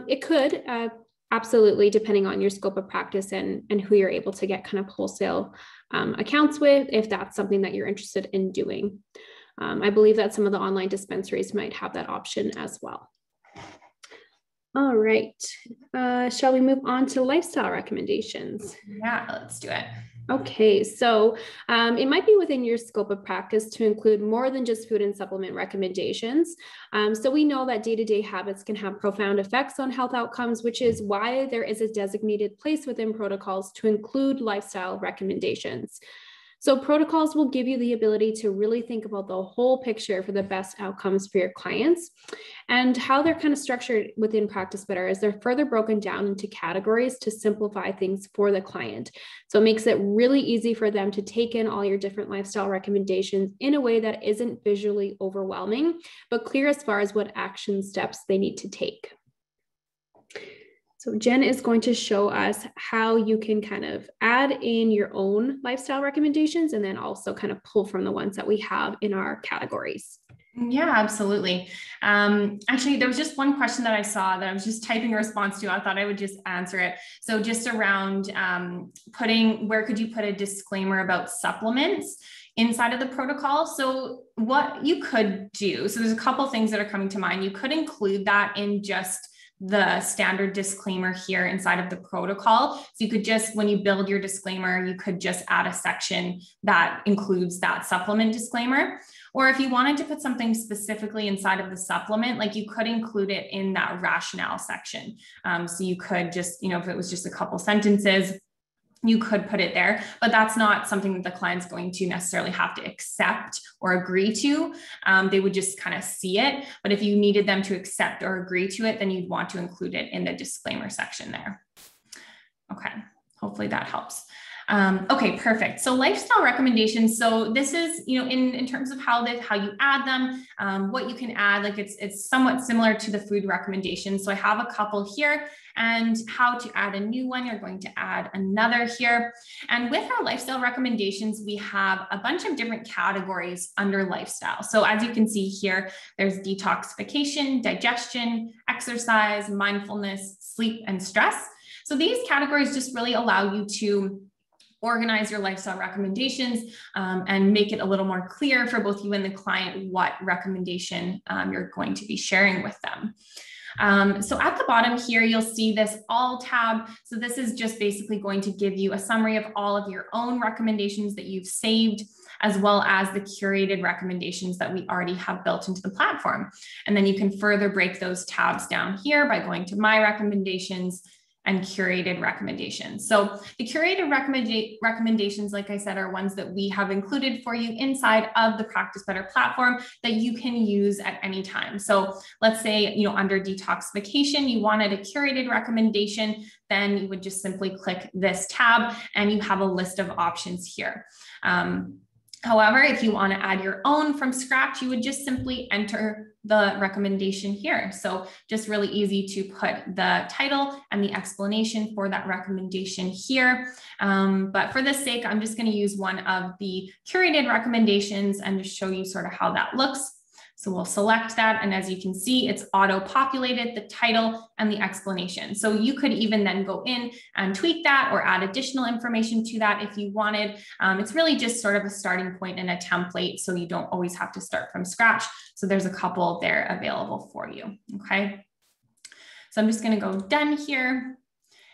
Speaker 1: it could, absolutely, depending on your scope of practice and who you're able to get kind of wholesale accounts with, if that's something that you're interested in doing. I believe that some of the online dispensaries might have that option as well. All right. Shall we move on to lifestyle recommendations?
Speaker 2: Yeah, let's do it.
Speaker 1: Okay, so it might be within your scope of practice to include more than just food and supplement recommendations. So we know that day-to-day habits can have profound effects on health outcomes, which is why there is a designated place within protocols to include lifestyle recommendations. So protocols will give you the ability to really think about the whole picture for the best outcomes for your clients. And how they're kind of structured within Practice Better is they're further broken down into categories to simplify things for the client. So it makes it really easy for them to take in all your different lifestyle recommendations in a way that isn't visually overwhelming, but clear as far as what action steps they need to take. So Jen is going to show us how you can kind of add in your own lifestyle recommendations and then also kind of pull from the ones that we have in our categories.
Speaker 2: Yeah, absolutely. Actually, there was just one question that I saw that I was just typing a response to. I thought I would just answer it. So just around where could you put a disclaimer about supplements inside of the protocol? So what you could do, so there's a couple things that are coming to mind. You could include that in just the standard disclaimer here inside of the protocol. So you could just, when you build your disclaimer, you could just add a section that includes that supplement disclaimer. Or if you wanted to put something specifically inside of the supplement, like you could include it in that rationale section. So you could just, if it was just a couple sentences, you could put it there, but that's not something that the client's going to necessarily have to accept or agree to. They would just kind of see it. But if you needed them to accept or agree to it, then you'd want to include it in the disclaimer section there. Okay, hopefully that helps. Okay, perfect. So lifestyle recommendations. So this is, in terms of how you add them, what you can add, like it's somewhat similar to the food recommendations. So I have a couple here, and how to add a new one. You're going to add another here. And with our lifestyle recommendations, we have a bunch of different categories under lifestyle. So as you can see here, there's detoxification, digestion, exercise, mindfulness, sleep, and stress. So these categories just really allow you to organize your lifestyle recommendations and make it a little more clear for both you and the client what recommendation you're going to be sharing with them. So at the bottom here, you'll see this all tab. So this is just basically going to give you a summary of all of your own recommendations that you've saved. as well as the curated recommendations that we already have built into the platform. And then you can further break those tabs down here by going to My Recommendations and curated recommendations. So the curated recommendations, like I said, are ones that we have included for you inside of the Practice Better platform that you can use at any time. So let's say, under detoxification, you wanted a curated recommendation, then you would just simply click this tab and you have a list of options here. However, if you want to add your own from scratch, you would just simply enter the recommendation here. So just really easy to put the title and the explanation for that recommendation here. But for this sake, I'm just going to use one of the curated recommendations and just show you sort of how that looks. So we'll select that. And as you can see, it's auto-populated the title and the explanation. So you could even then go in and tweak that or add additional information to that if you wanted. It's really just sort of a starting point and a template, so you don't always have to start from scratch. So there's a couple there available for you, okay? So I'm just gonna go done here.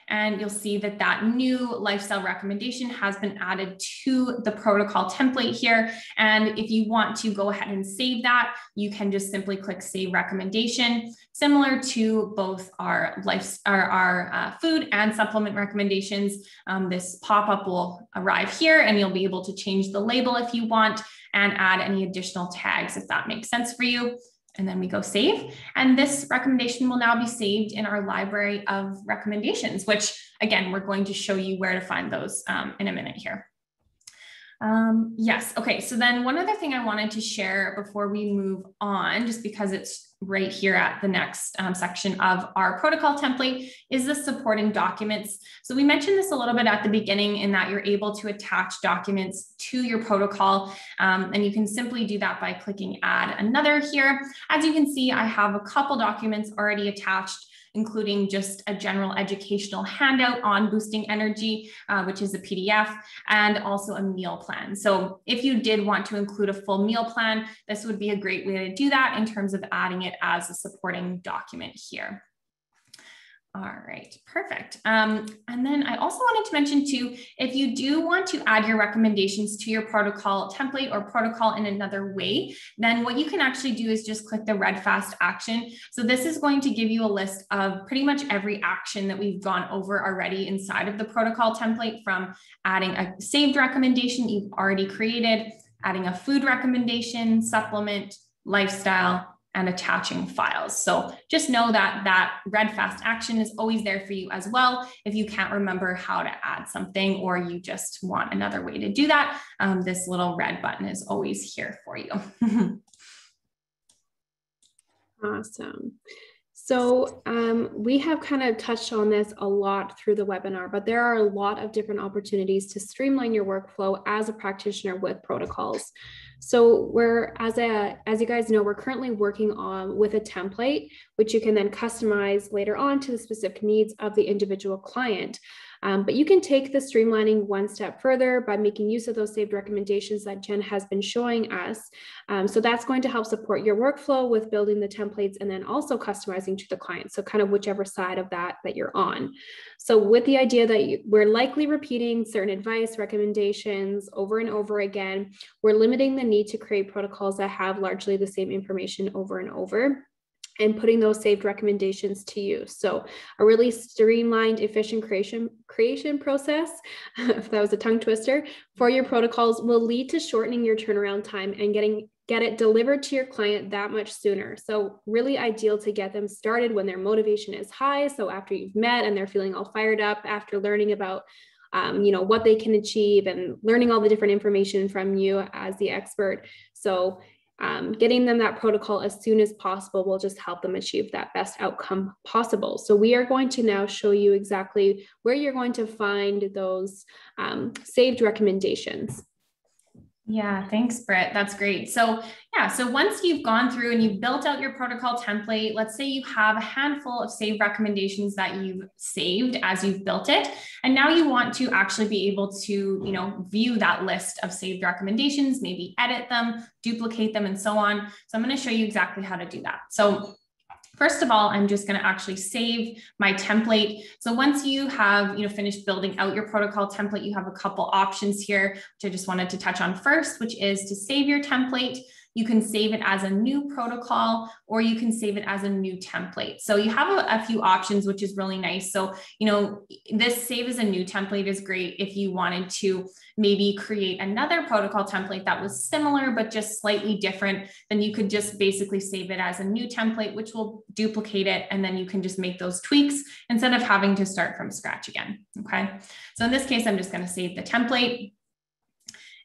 Speaker 2: And you'll see that that new lifestyle recommendation has been added to the protocol template here. And if you want to go ahead and save that, you can just simply click Save Recommendation. Similar to both our food and supplement recommendations, this pop-up will arrive here and you'll be able to change the label if you want and add any additional tags if that makes sense for you. And then we go save. And this recommendation will now be saved in our library of recommendations, which again, we're going to show you where to find those in a minute here. Yes. Okay. So then one other thing I wanted to share before we move on, just because it's right here at the next section of our protocol template, is the supporting documents. So we mentioned this a little bit at the beginning in that you're able to attach documents to your protocol. And you can simply do that by clicking add another here. As you can see, I have a couple documents already attached, including just a general educational handout on boosting energy, which is a PDF, and also a meal plan. So if you did want to include a full meal plan, this would be a great way to do that in terms of adding it as a supporting document here. All right, perfect. And then I also wanted to mention too, if you do want to add your recommendations to your protocol template or protocol in another way, then what you can actually do is just click the red fast action. So this is going to give you a list of pretty much every action that we've gone over already inside of the protocol template, from adding a saved recommendation you've already created, adding a food recommendation, supplement, lifestyle, and attaching files. So just know that that red fast action is always there for you as well. If you can't remember how to add something or you just want another way to do that, this little red button is always here for you.
Speaker 1: Awesome. So we have kind of touched on this a lot through the webinar, but there are a lot of different opportunities to streamline your workflow as a practitioner with protocols. So as you guys know, we're currently working on with a template, which you can then customize later on to the specific needs of the individual client. But you can take the streamlining one step further by making use of those saved recommendations that Jen has been showing us. So that's going to help support your workflow with building the templates and then also customizing to the client. So kind of whichever side of that you're on. So with the idea that we're likely repeating certain advice, recommendations over and over again, we're limiting the need to create protocols that have largely the same information over and over, and putting those saved recommendations to use. So a really streamlined, efficient creation process, if that was a tongue twister, for your protocols will lead to shortening your turnaround time and get it delivered to your client that much sooner. So really ideal to get them started when their motivation is high. So after you've met and they're feeling all fired up after learning about what they can achieve and learning all the different information from you as the expert. So getting them that protocol as soon as possible will just help them achieve that best outcome possible. So we are going to now show you exactly where you're going to find those saved recommendations.
Speaker 2: Yeah, thanks, Britt. That's great. So yeah, so once you've gone through and you've built out your protocol template, let's say you have a handful of saved recommendations that you've saved as you've built it, and now you want to actually be able to, view that list of saved recommendations, maybe edit them, duplicate them, and so on. So I'm going to show you exactly how to do that. So First of all, I'm just going to actually save my template. So once you have, finished building out your protocol template, you have a couple options here, which I just wanted to touch on first, which is to save your template. You can save it as a new protocol, or you can save it as a new template. So you have a few options, which is really nice. So, this save as a new template is great if you wanted to maybe create another protocol template that was similar, but just slightly different. Then you could just basically save it as a new template, which will duplicate it. And then you can just make those tweaks instead of having to start from scratch again. Okay. So in this case, I'm just going to save the template.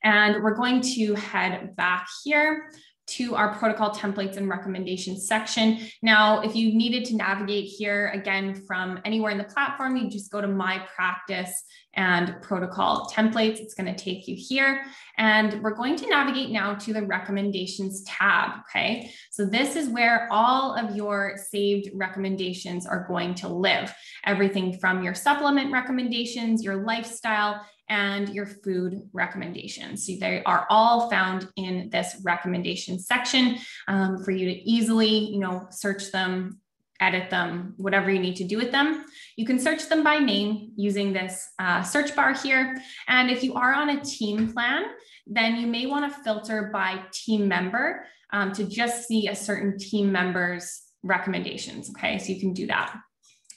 Speaker 2: And we're going to head back here to our protocol templates and recommendations section. Now, if you needed to navigate here again from anywhere in the platform, you just go to My Practice and Protocol Templates. It's going to take you here. And we're going to navigate now to the Recommendations tab. Okay, so this is where all of your saved recommendations are going to live. Everything from your supplement recommendations, your lifestyle, and your food recommendations. So they are all found in this recommendation section for you to easily, search them, edit them, whatever you need to do with them. You can search them by name using this search bar here. And if you are on a team plan, then you may want to filter by team member to just see a certain team member's recommendations. Okay, so you can do that.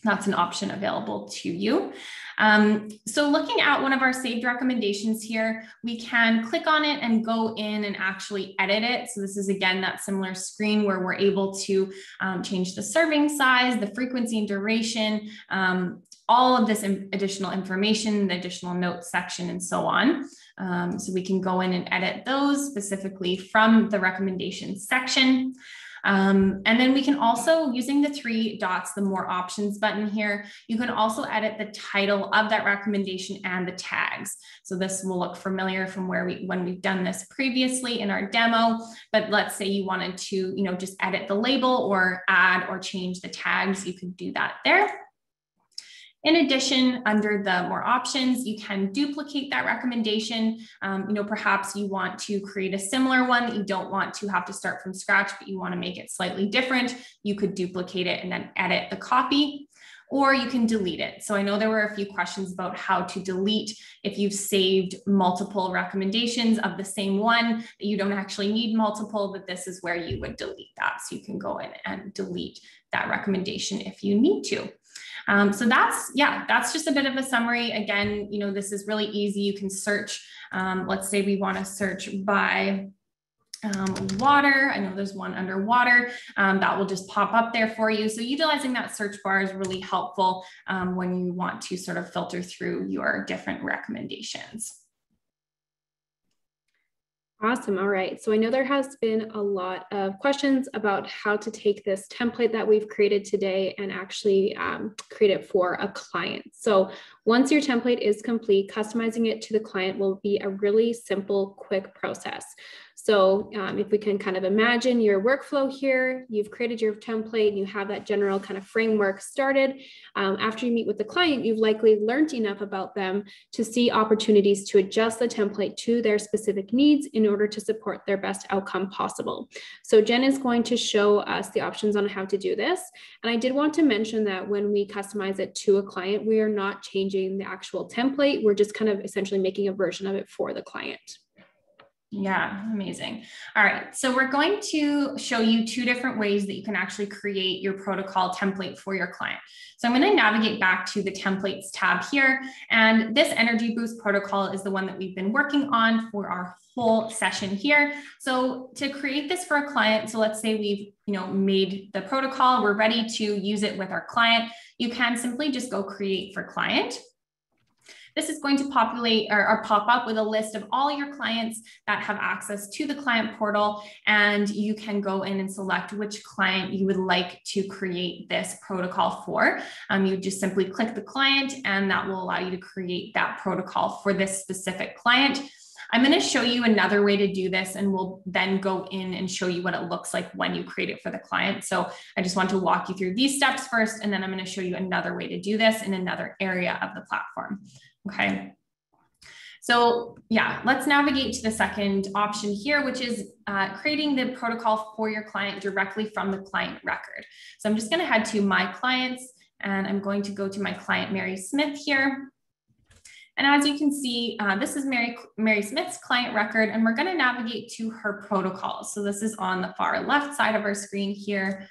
Speaker 2: That's an option available to you. So looking at one of our saved recommendations here, we can click on it and go in and actually edit it. So this is, again, that similar screen where we're able to change the serving size, the frequency and duration, all of this additional information, the additional notes section, and so on. So we can go in and edit those specifically from the recommendations section. And then we can also, using the three dots, the more options button here, you can also edit the title of that recommendation and the tags. So this will look familiar from when we've done this previously in our demo, but let's say you wanted to, just edit the label or add or change the tags, you could do that there. In addition, under the more options, you can duplicate that recommendation. Perhaps you want to create a similar one that you don't want to have to start from scratch, but you want to make it slightly different. You could duplicate it and then edit the copy, or you can delete it. So I know there were a few questions about how to delete if you've saved multiple recommendations of the same one, that you don't actually need multiple, but this is where you would delete that. So you can go in and delete that recommendation if you need to. So that's just a bit of a summary. Again, this is really easy. You can search, let's say we want to search by water. I know there's one under water that will just pop up there for you. So utilizing that search bar is really helpful when you want to sort of filter through your different recommendations.
Speaker 1: Awesome. All right. So I know there has been a lot of questions about how to take this template that we've created today and actually create it for a client. So once your template is complete, customizing it to the client will be a really simple, quick process. So if we can kind of imagine your workflow here, you've created your template and you have that general kind of framework started. After you meet with the client, you've likely learned enough about them to see opportunities to adjust the template to their specific needs in order to support their best outcome possible. So Jen is going to show us the options on how to do this. And I did want to mention that when we customize it to a client, we are not changing the actual template. We're just kind of essentially making a version of it for the client.
Speaker 2: Yeah, amazing. All right, so we're going to show you two different ways that you can actually create your protocol template for your client. So I'm going to navigate back to the templates tab here, and this Energy Boost protocol is the one that we've been working on for our whole session here. So to create this for a client, so let's say we've made the protocol, we're ready to use it with our client. You can simply just go create for client. This is going to populate or pop up with a list of all your clients that have access to the client portal, and you can go in and select which client you would like to create this protocol for. You just simply click the client, and that will allow you to create that protocol for this specific client. I'm going to show you another way to do this, and we'll then go in and show you what it looks like when you create it for the client. So I just want to walk you through these steps first, and then I'm going to show you another way to do this in another area of the platform. Okay. So yeah, let's navigate to the second option here, which is creating the protocol for your client directly from the client record. So I'm just going to head to my clients, and I'm going to go to my client, Mary Smith here. And as you can see, this is Mary Smith's client record, and we're going to navigate to her protocols. So this is on the far left side of our screen here.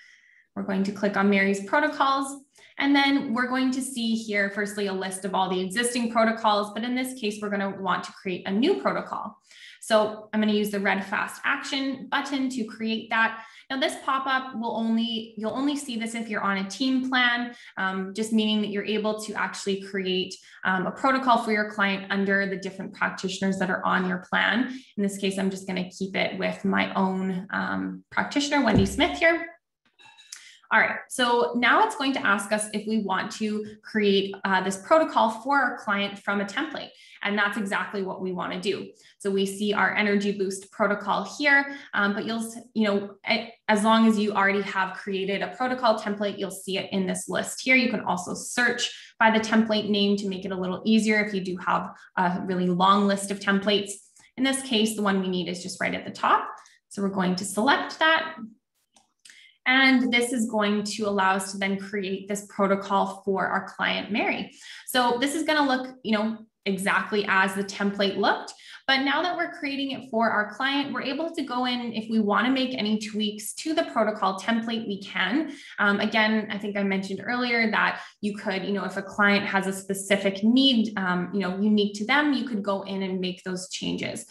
Speaker 2: We're going to click on Mary's protocols, and then we're going to see here, firstly, a list of all the existing protocols, but in this case, we're going to want to create a new protocol. So I'm going to use the red fast action button to create that. Now this pop-up you'll only see this if you're on a team plan, just meaning that you're able to actually create a protocol for your client under the different practitioners that are on your plan. In this case, I'm just going to keep it with my own practitioner, Wendy Smith here. All right, so now it's going to ask us if we want to create this protocol for our client from a template, and that's exactly what we want to do. So we see our energy boost protocol here, but as long as you already have created a protocol template, you'll see it in this list here. You can also search by the template name to make it a little easier if you do have a really long list of templates. In this case, the one we need is just right at the top. So we're going to select that. And this is going to allow us to then create this protocol for our client, Mary. So this is going to look, exactly as the template looked. But now that we're creating it for our client, we're able to go in, if we want to make any tweaks to the protocol template, we can. Again, I think I mentioned earlier that you could, if a client has a specific need, unique to them, you could go in and make those changes.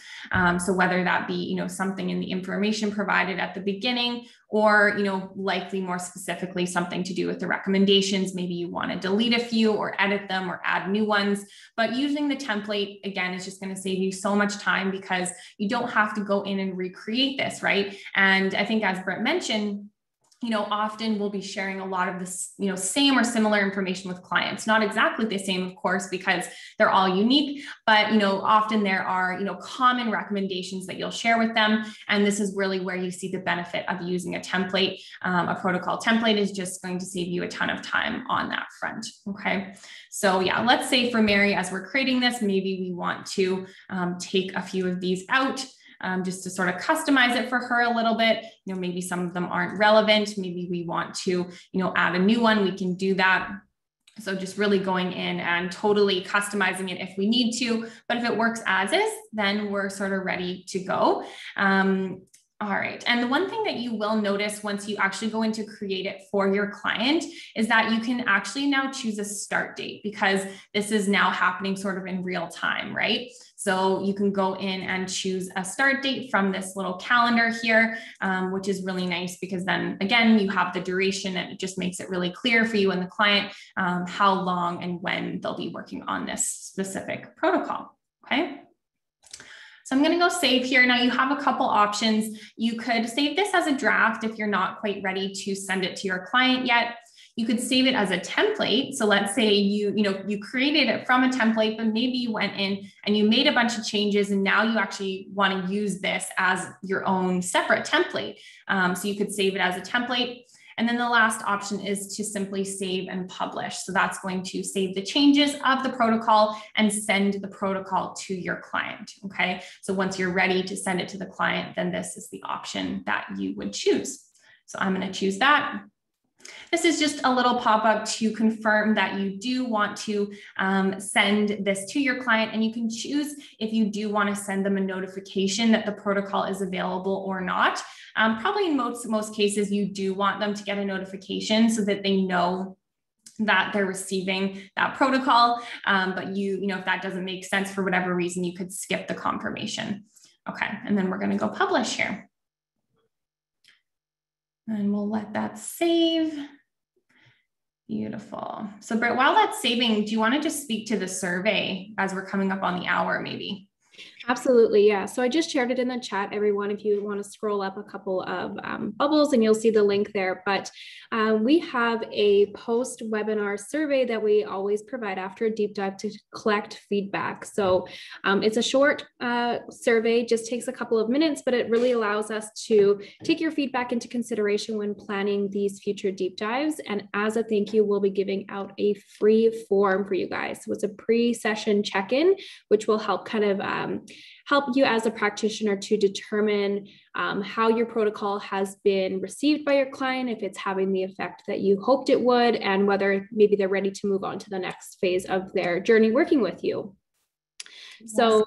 Speaker 2: So whether that be, something in the information provided at the beginning, or, likely more specifically something to do with the recommendations. Maybe you want to delete a few or edit them or add new ones, but using the template, again, is just going to save you so much time because you don't have to go in and recreate this, right? And I think as Britt mentioned, often we'll be sharing a lot of this, same or similar information with clients, not exactly the same, of course, because they're all unique, but, often there are, common recommendations that you'll share with them. And this is really where you see the benefit of using a template. A protocol template is just going to save you a ton of time on that front. Okay. So yeah, let's say for Mary, as we're creating this, maybe we want to take a few of these out. Just to sort of customize it for her a little bit. Maybe some of them aren't relevant. Maybe we want to, add a new one. We can do that. So just really going in and totally customizing it if we need to, but if it works as is, then we're sort of ready to go. All right. And the one thing that you will notice once you actually go in to create it for your client is that you can actually now choose a start date, because this is now happening sort of in real time, right? So you can go in and choose a start date from this little calendar here, which is really nice because then again, you have the duration and it just makes it really clear for you and the client how long and when they'll be working on this specific protocol. Okay. So I'm going to go save here. Now you have a couple options. You could save this as a draft if you're not quite ready to send it to your client yet. You could save it as a template. So let's say you created it from a template, but maybe you went in and you made a bunch of changes and now you actually want to use this as your own separate template. So you could save it as a template. And then the last option is to simply save and publish. So that's going to save the changes of the protocol and send the protocol to your client. Okay. So once you're ready to send it to the client, then this is the option that you would choose. So I'm going to choose that. This is just a little pop-up to confirm that you do want to send this to your client, and you can choose if you do want to send them a notification that the protocol is available or not. Probably in most cases, you do want them to get a notification so that they know that they're receiving that protocol. But if that doesn't make sense for whatever reason, you could skip the confirmation. Okay, and then we're going to go publish here. And we'll let that save. Beautiful. So Britt, while that's saving, do you want to just speak to the survey as we're coming up on the hour maybe?
Speaker 1: Absolutely, yeah. So I just shared it in the chat, everyone, if you want to scroll up a couple of bubbles and you'll see the link there. But we have a post-webinar survey that we always provide after a deep dive to collect feedback. So it's a short survey, just takes a couple of minutes, but it really allows us to take your feedback into consideration when planning these future deep dives. And as a thank you, we'll be giving out a free form for you guys. So it's a pre-session check-in, which will help kind of help you as a practitioner to determine how your protocol has been received by your client, if it's having the effect that you hoped it would, and whether maybe they're ready to move on to the next phase of their journey working with you. Yes. So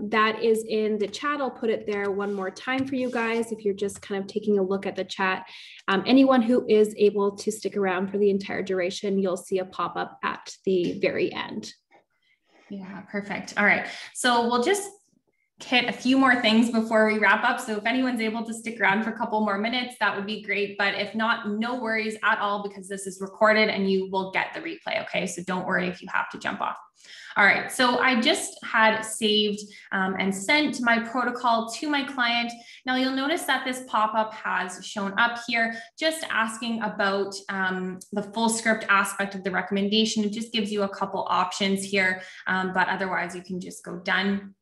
Speaker 1: that is in the chat. I'll put it there one more time for you guys if you're just kind of taking a look at the chat. Anyone who is able to stick around for the entire duration, you'll see a pop-up at the very end.
Speaker 2: Yeah, perfect. All right. So we'll just hit a few more things before we wrap up. So if anyone's able to stick around for a couple more minutes, that would be great. But if not, no worries at all, because this is recorded and you will get the replay. Okay. So don't worry if you have to jump off. All right. So I just had saved and sent my protocol to my client. Now you'll notice that this pop-up has shown up here, just asking about the full script aspect of the recommendation. It just gives you a couple options here, but otherwise you can just go done.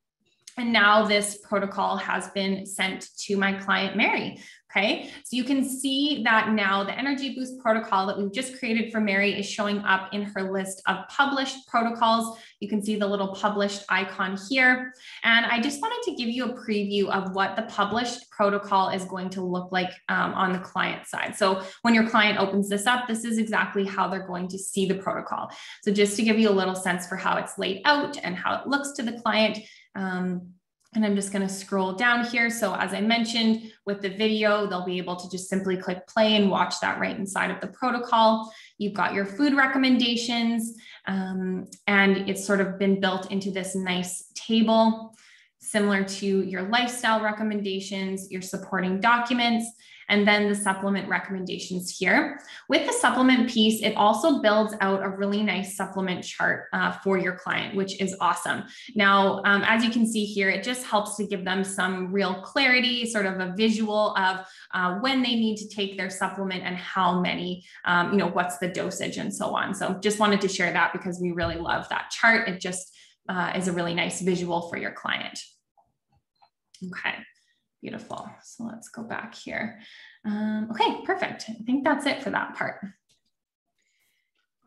Speaker 2: And now this protocol has been sent to my client, Mary. Okay, so you can see that now the Energy Boost protocol that we've just created for Mary is showing up in her list of published protocols. You can see the little published icon here. And I just wanted to give you a preview of what the published protocol is going to look like on the client side. So when your client opens this up, this is exactly how they're going to see the protocol. So just to give you a little sense for how it's laid out and how it looks to the client, and I'm just going to scroll down here. So as I mentioned with the video, they'll be able to just simply click play and watch that right inside of the protocol. You've got your food recommendations, and it's sort of been built into this nice table, similar to your lifestyle recommendations, your supporting documents, and then the supplement recommendations here. With the supplement piece, it also builds out a really nice supplement chart for your client, which is awesome. Now, as you can see here, it just helps to give them some real clarity, sort of a visual of when they need to take their supplement and how many, what's the dosage and so on. So just wanted to share that because we really love that chart. It just is a really nice visual for your client. Okay. Beautiful. So let's go back here. Okay, perfect. I think that's it for that part.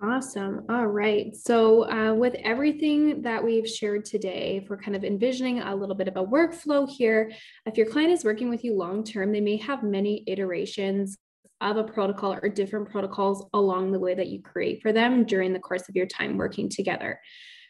Speaker 1: Awesome. All right. So with everything that we've shared today, if we're kind of envisioning a little bit of a workflow here, if your client is working with you long-term, they may have many iterations of a protocol or different protocols along the way that you create for them during the course of your time working together.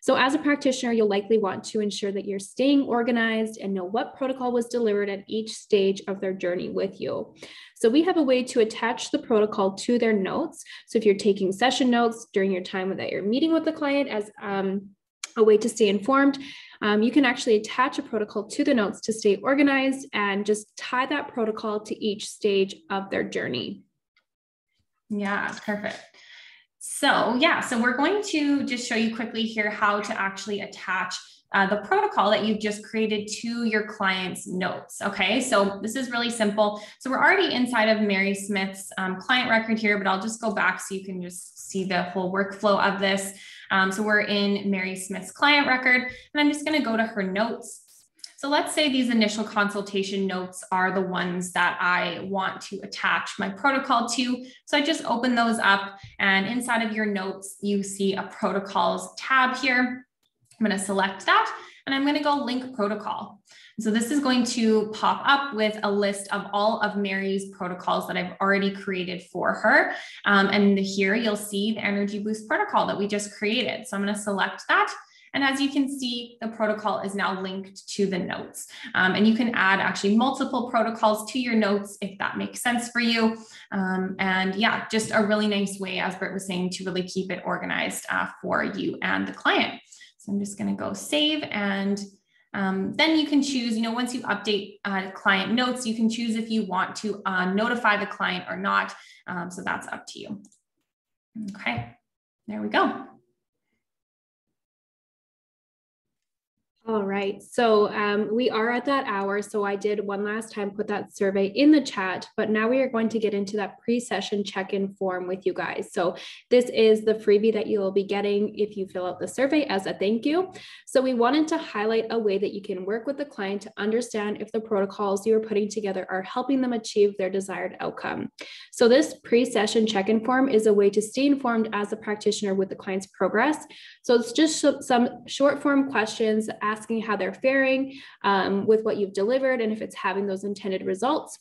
Speaker 1: So as a practitioner, you'll likely want to ensure that you're staying organized and know what protocol was delivered at each stage of their journey with you. So we have a way to attach the protocol to their notes. So if you're taking session notes during your time that you're meeting with the client as a way to stay informed, you can actually attach a protocol to the notes to stay organized and just tie that protocol to each stage of their journey.
Speaker 2: Yeah, perfect. So we're going to just show you quickly here how to actually attach the protocol that you've just created to your client's notes. Okay, so this is really simple. So we're already inside of Mary Smith's client record here, but I'll just go back so you can just see the whole workflow of this. So we're in Mary Smith's client record, and I'm just going to go to her notes. So let's say these initial consultation notes are the ones that I want to attach my protocol to. So I just open those up, and inside of your notes, you see a protocols tab here. I'm going to select that, and I'm going to go link protocol. So this is going to pop up with a list of all of Mary's protocols that I've already created for her. And here you'll see the Energy Boost protocol that we just created. So I'm going to select that. And as you can see, the protocol is now linked to the notes. And you can add actually multiple protocols to your notes if that makes sense for you. And yeah, just a really nice way, as Britt was saying, to really keep it organized for you and the client. So I'm just going to go save, and then you can choose, once you update client notes, you can choose if you want to notify the client or not. So that's up to you. Okay, there we go.
Speaker 1: All right, so we are at that hour. So I did one last time put that survey in the chat, but now we are going to get into that pre-session check-in form with you guys. So this is the freebie that you'll be getting if you fill out the survey as a thank you. So we wanted to highlight a way that you can work with the client to understand if the protocols you are putting together are helping them achieve their desired outcome. So this pre-session check-in form is a way to stay informed as a practitioner with the client's progress. So it's just some short form questions asking how they're faring with what you've delivered and if it's having those intended results.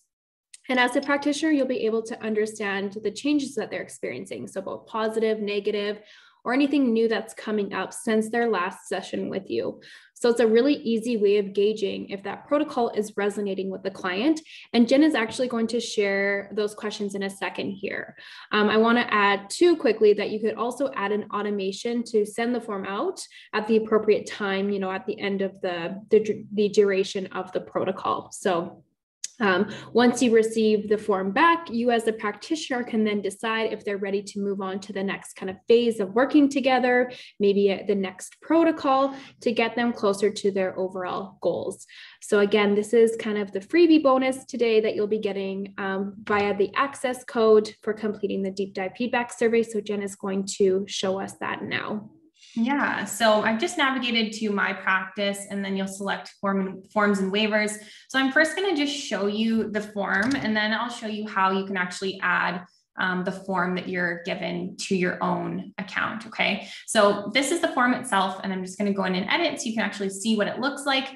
Speaker 1: And as a practitioner, you'll be able to understand the changes that they're experiencing. So both positive, negative, or anything new that's coming up since their last session with you. So it's a really easy way of gauging if that protocol is resonating with the client. And Jen is actually going to share those questions in a second here. I want to add too quickly that you could also add an automation to send the form out at the appropriate time, at the end of the duration of the protocol. So once you receive the form back, you as a practitioner can then decide if they're ready to move on to the next kind of phase of working together, maybe the next protocol to get them closer to their overall goals. So again, this is kind of the freebie bonus today that you'll be getting via the access code for completing the deep dive feedback survey. So Jen is going to show us that now.
Speaker 2: Yeah, so I've just navigated to my practice and then you'll select forms and waivers. So I'm first going to just show you the form and then I'll show you how you can actually add the form that you're given to your own account. Okay, so this is the form itself and I'm just going to go in and edit so you can actually see what it looks like.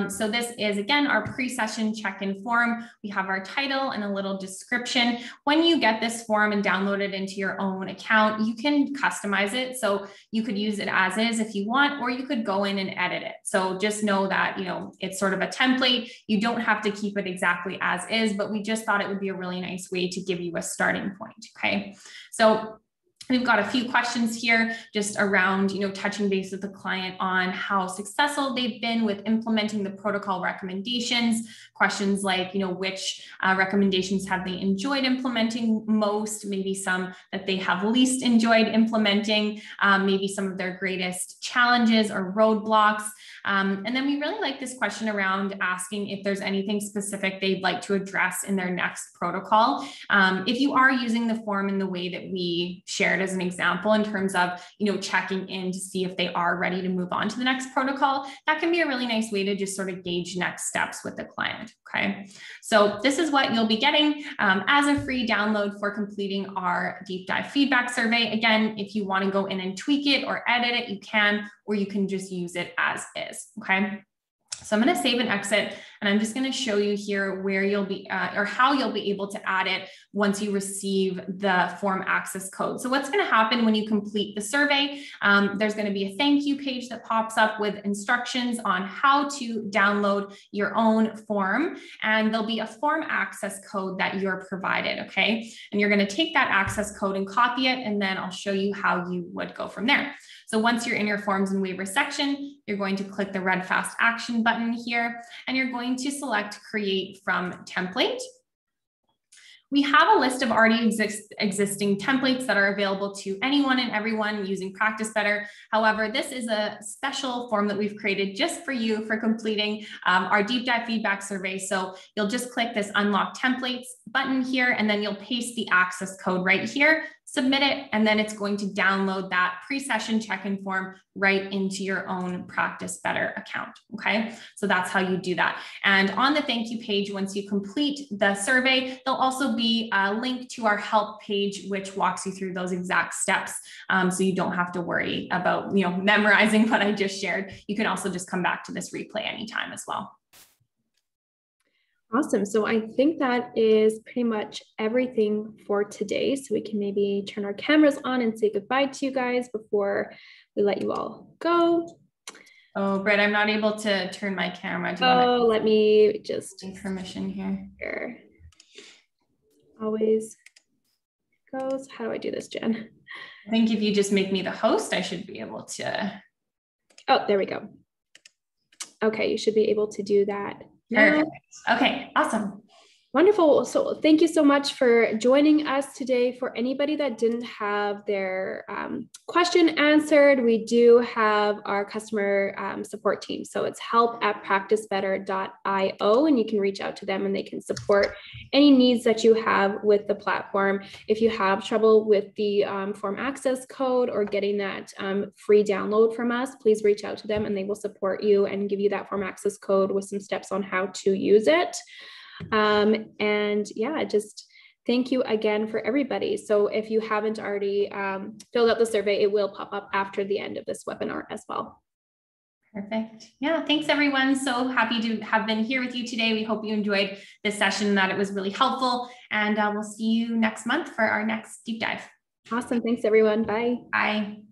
Speaker 2: So this is, again, our pre-session check-in form. We have our title and a little description. When you get this form and download it into your own account, you can customize it. So you could use it as is if you want, or you could go in and edit it. So just know that, it's sort of a template. You don't have to keep it exactly as is, but we just thought it would be a really nice way to give you a starting point. Okay. So we've got a few questions here just around, touching base with the client on how successful they've been with implementing the protocol recommendations. Questions like, which recommendations have they enjoyed implementing most, maybe some that they have least enjoyed implementing, maybe some of their greatest challenges or roadblocks. And then we really like this question around asking if there's anything specific they'd like to address in their next protocol. If you are using the form in the way that we shared as an example in terms of, checking in to see if they are ready to move on to the next protocol, that can be a really nice way to just sort of gauge next steps with the client. Okay. So this is what you'll be getting as a free download for completing our deep dive feedback survey. Again, if you want to go in and tweak it or edit it, you can, or you can just use it as is. Okay. So I'm going to save and exit, and I'm just going to show you here where you'll be or how you'll be able to add it once you receive the form access code. So what's going to happen when you complete the survey, there's going to be a thank you page that pops up with instructions on how to download your own form, and there'll be a form access code that you're provided. Okay. And you're going to take that access code and copy it, and then I'll show you how you would go from there. So once you're in your forms and waiver section, you're going to click the red fast action button here, and you're going to select create from template. We have a list of already existing templates that are available to anyone and everyone using Practice Better. However, this is a special form that we've created just for you for completing our deep dive feedback survey. So you'll just click this unlock templates button here, and then you'll paste the access code right here, submit it, and then it's going to download that pre-session check-in form right into your own Practice Better account. Okay, so that's how you do that. And on the thank you page, once you complete the survey, there'll also be a link to our help page, which walks you through those exact steps. So you don't have to worry about, memorizing what I just shared. You can also just come back to this replay anytime as well.
Speaker 1: Awesome. So I think that is pretty much everything for today. So we can maybe turn our cameras on and say goodbye to you guys before we let you all go.
Speaker 2: Oh, Britt, I'm not able to turn my camera.
Speaker 1: Let me just
Speaker 2: permission here.
Speaker 1: Always goes. How do I do this, Jen?
Speaker 2: I think if you just make me the host, I should be able to.
Speaker 1: Oh, there we go. Okay, you should be able to do that.
Speaker 2: Perfect. Okay, awesome.
Speaker 1: Wonderful. So thank you so much for joining us today. For anybody that didn't have their question answered, we do have our customer support team. So it's help@practicebetter.io, and you can reach out to them and they can support any needs that you have with the platform. If you have trouble with the form access code or getting that free download from us, please reach out to them and they will support you and give you that form access code with some steps on how to use it. And yeah, just thank you again for everybody. So if you haven't already filled out the survey, it will pop up after the end of this webinar as well.
Speaker 2: Perfect. Yeah, thanks everyone. So happy to have been here with you today. We hope you enjoyed this session, that it was really helpful, and we'll see you next month for our next deep dive.
Speaker 1: Awesome. Thanks everyone. Bye.
Speaker 2: Bye.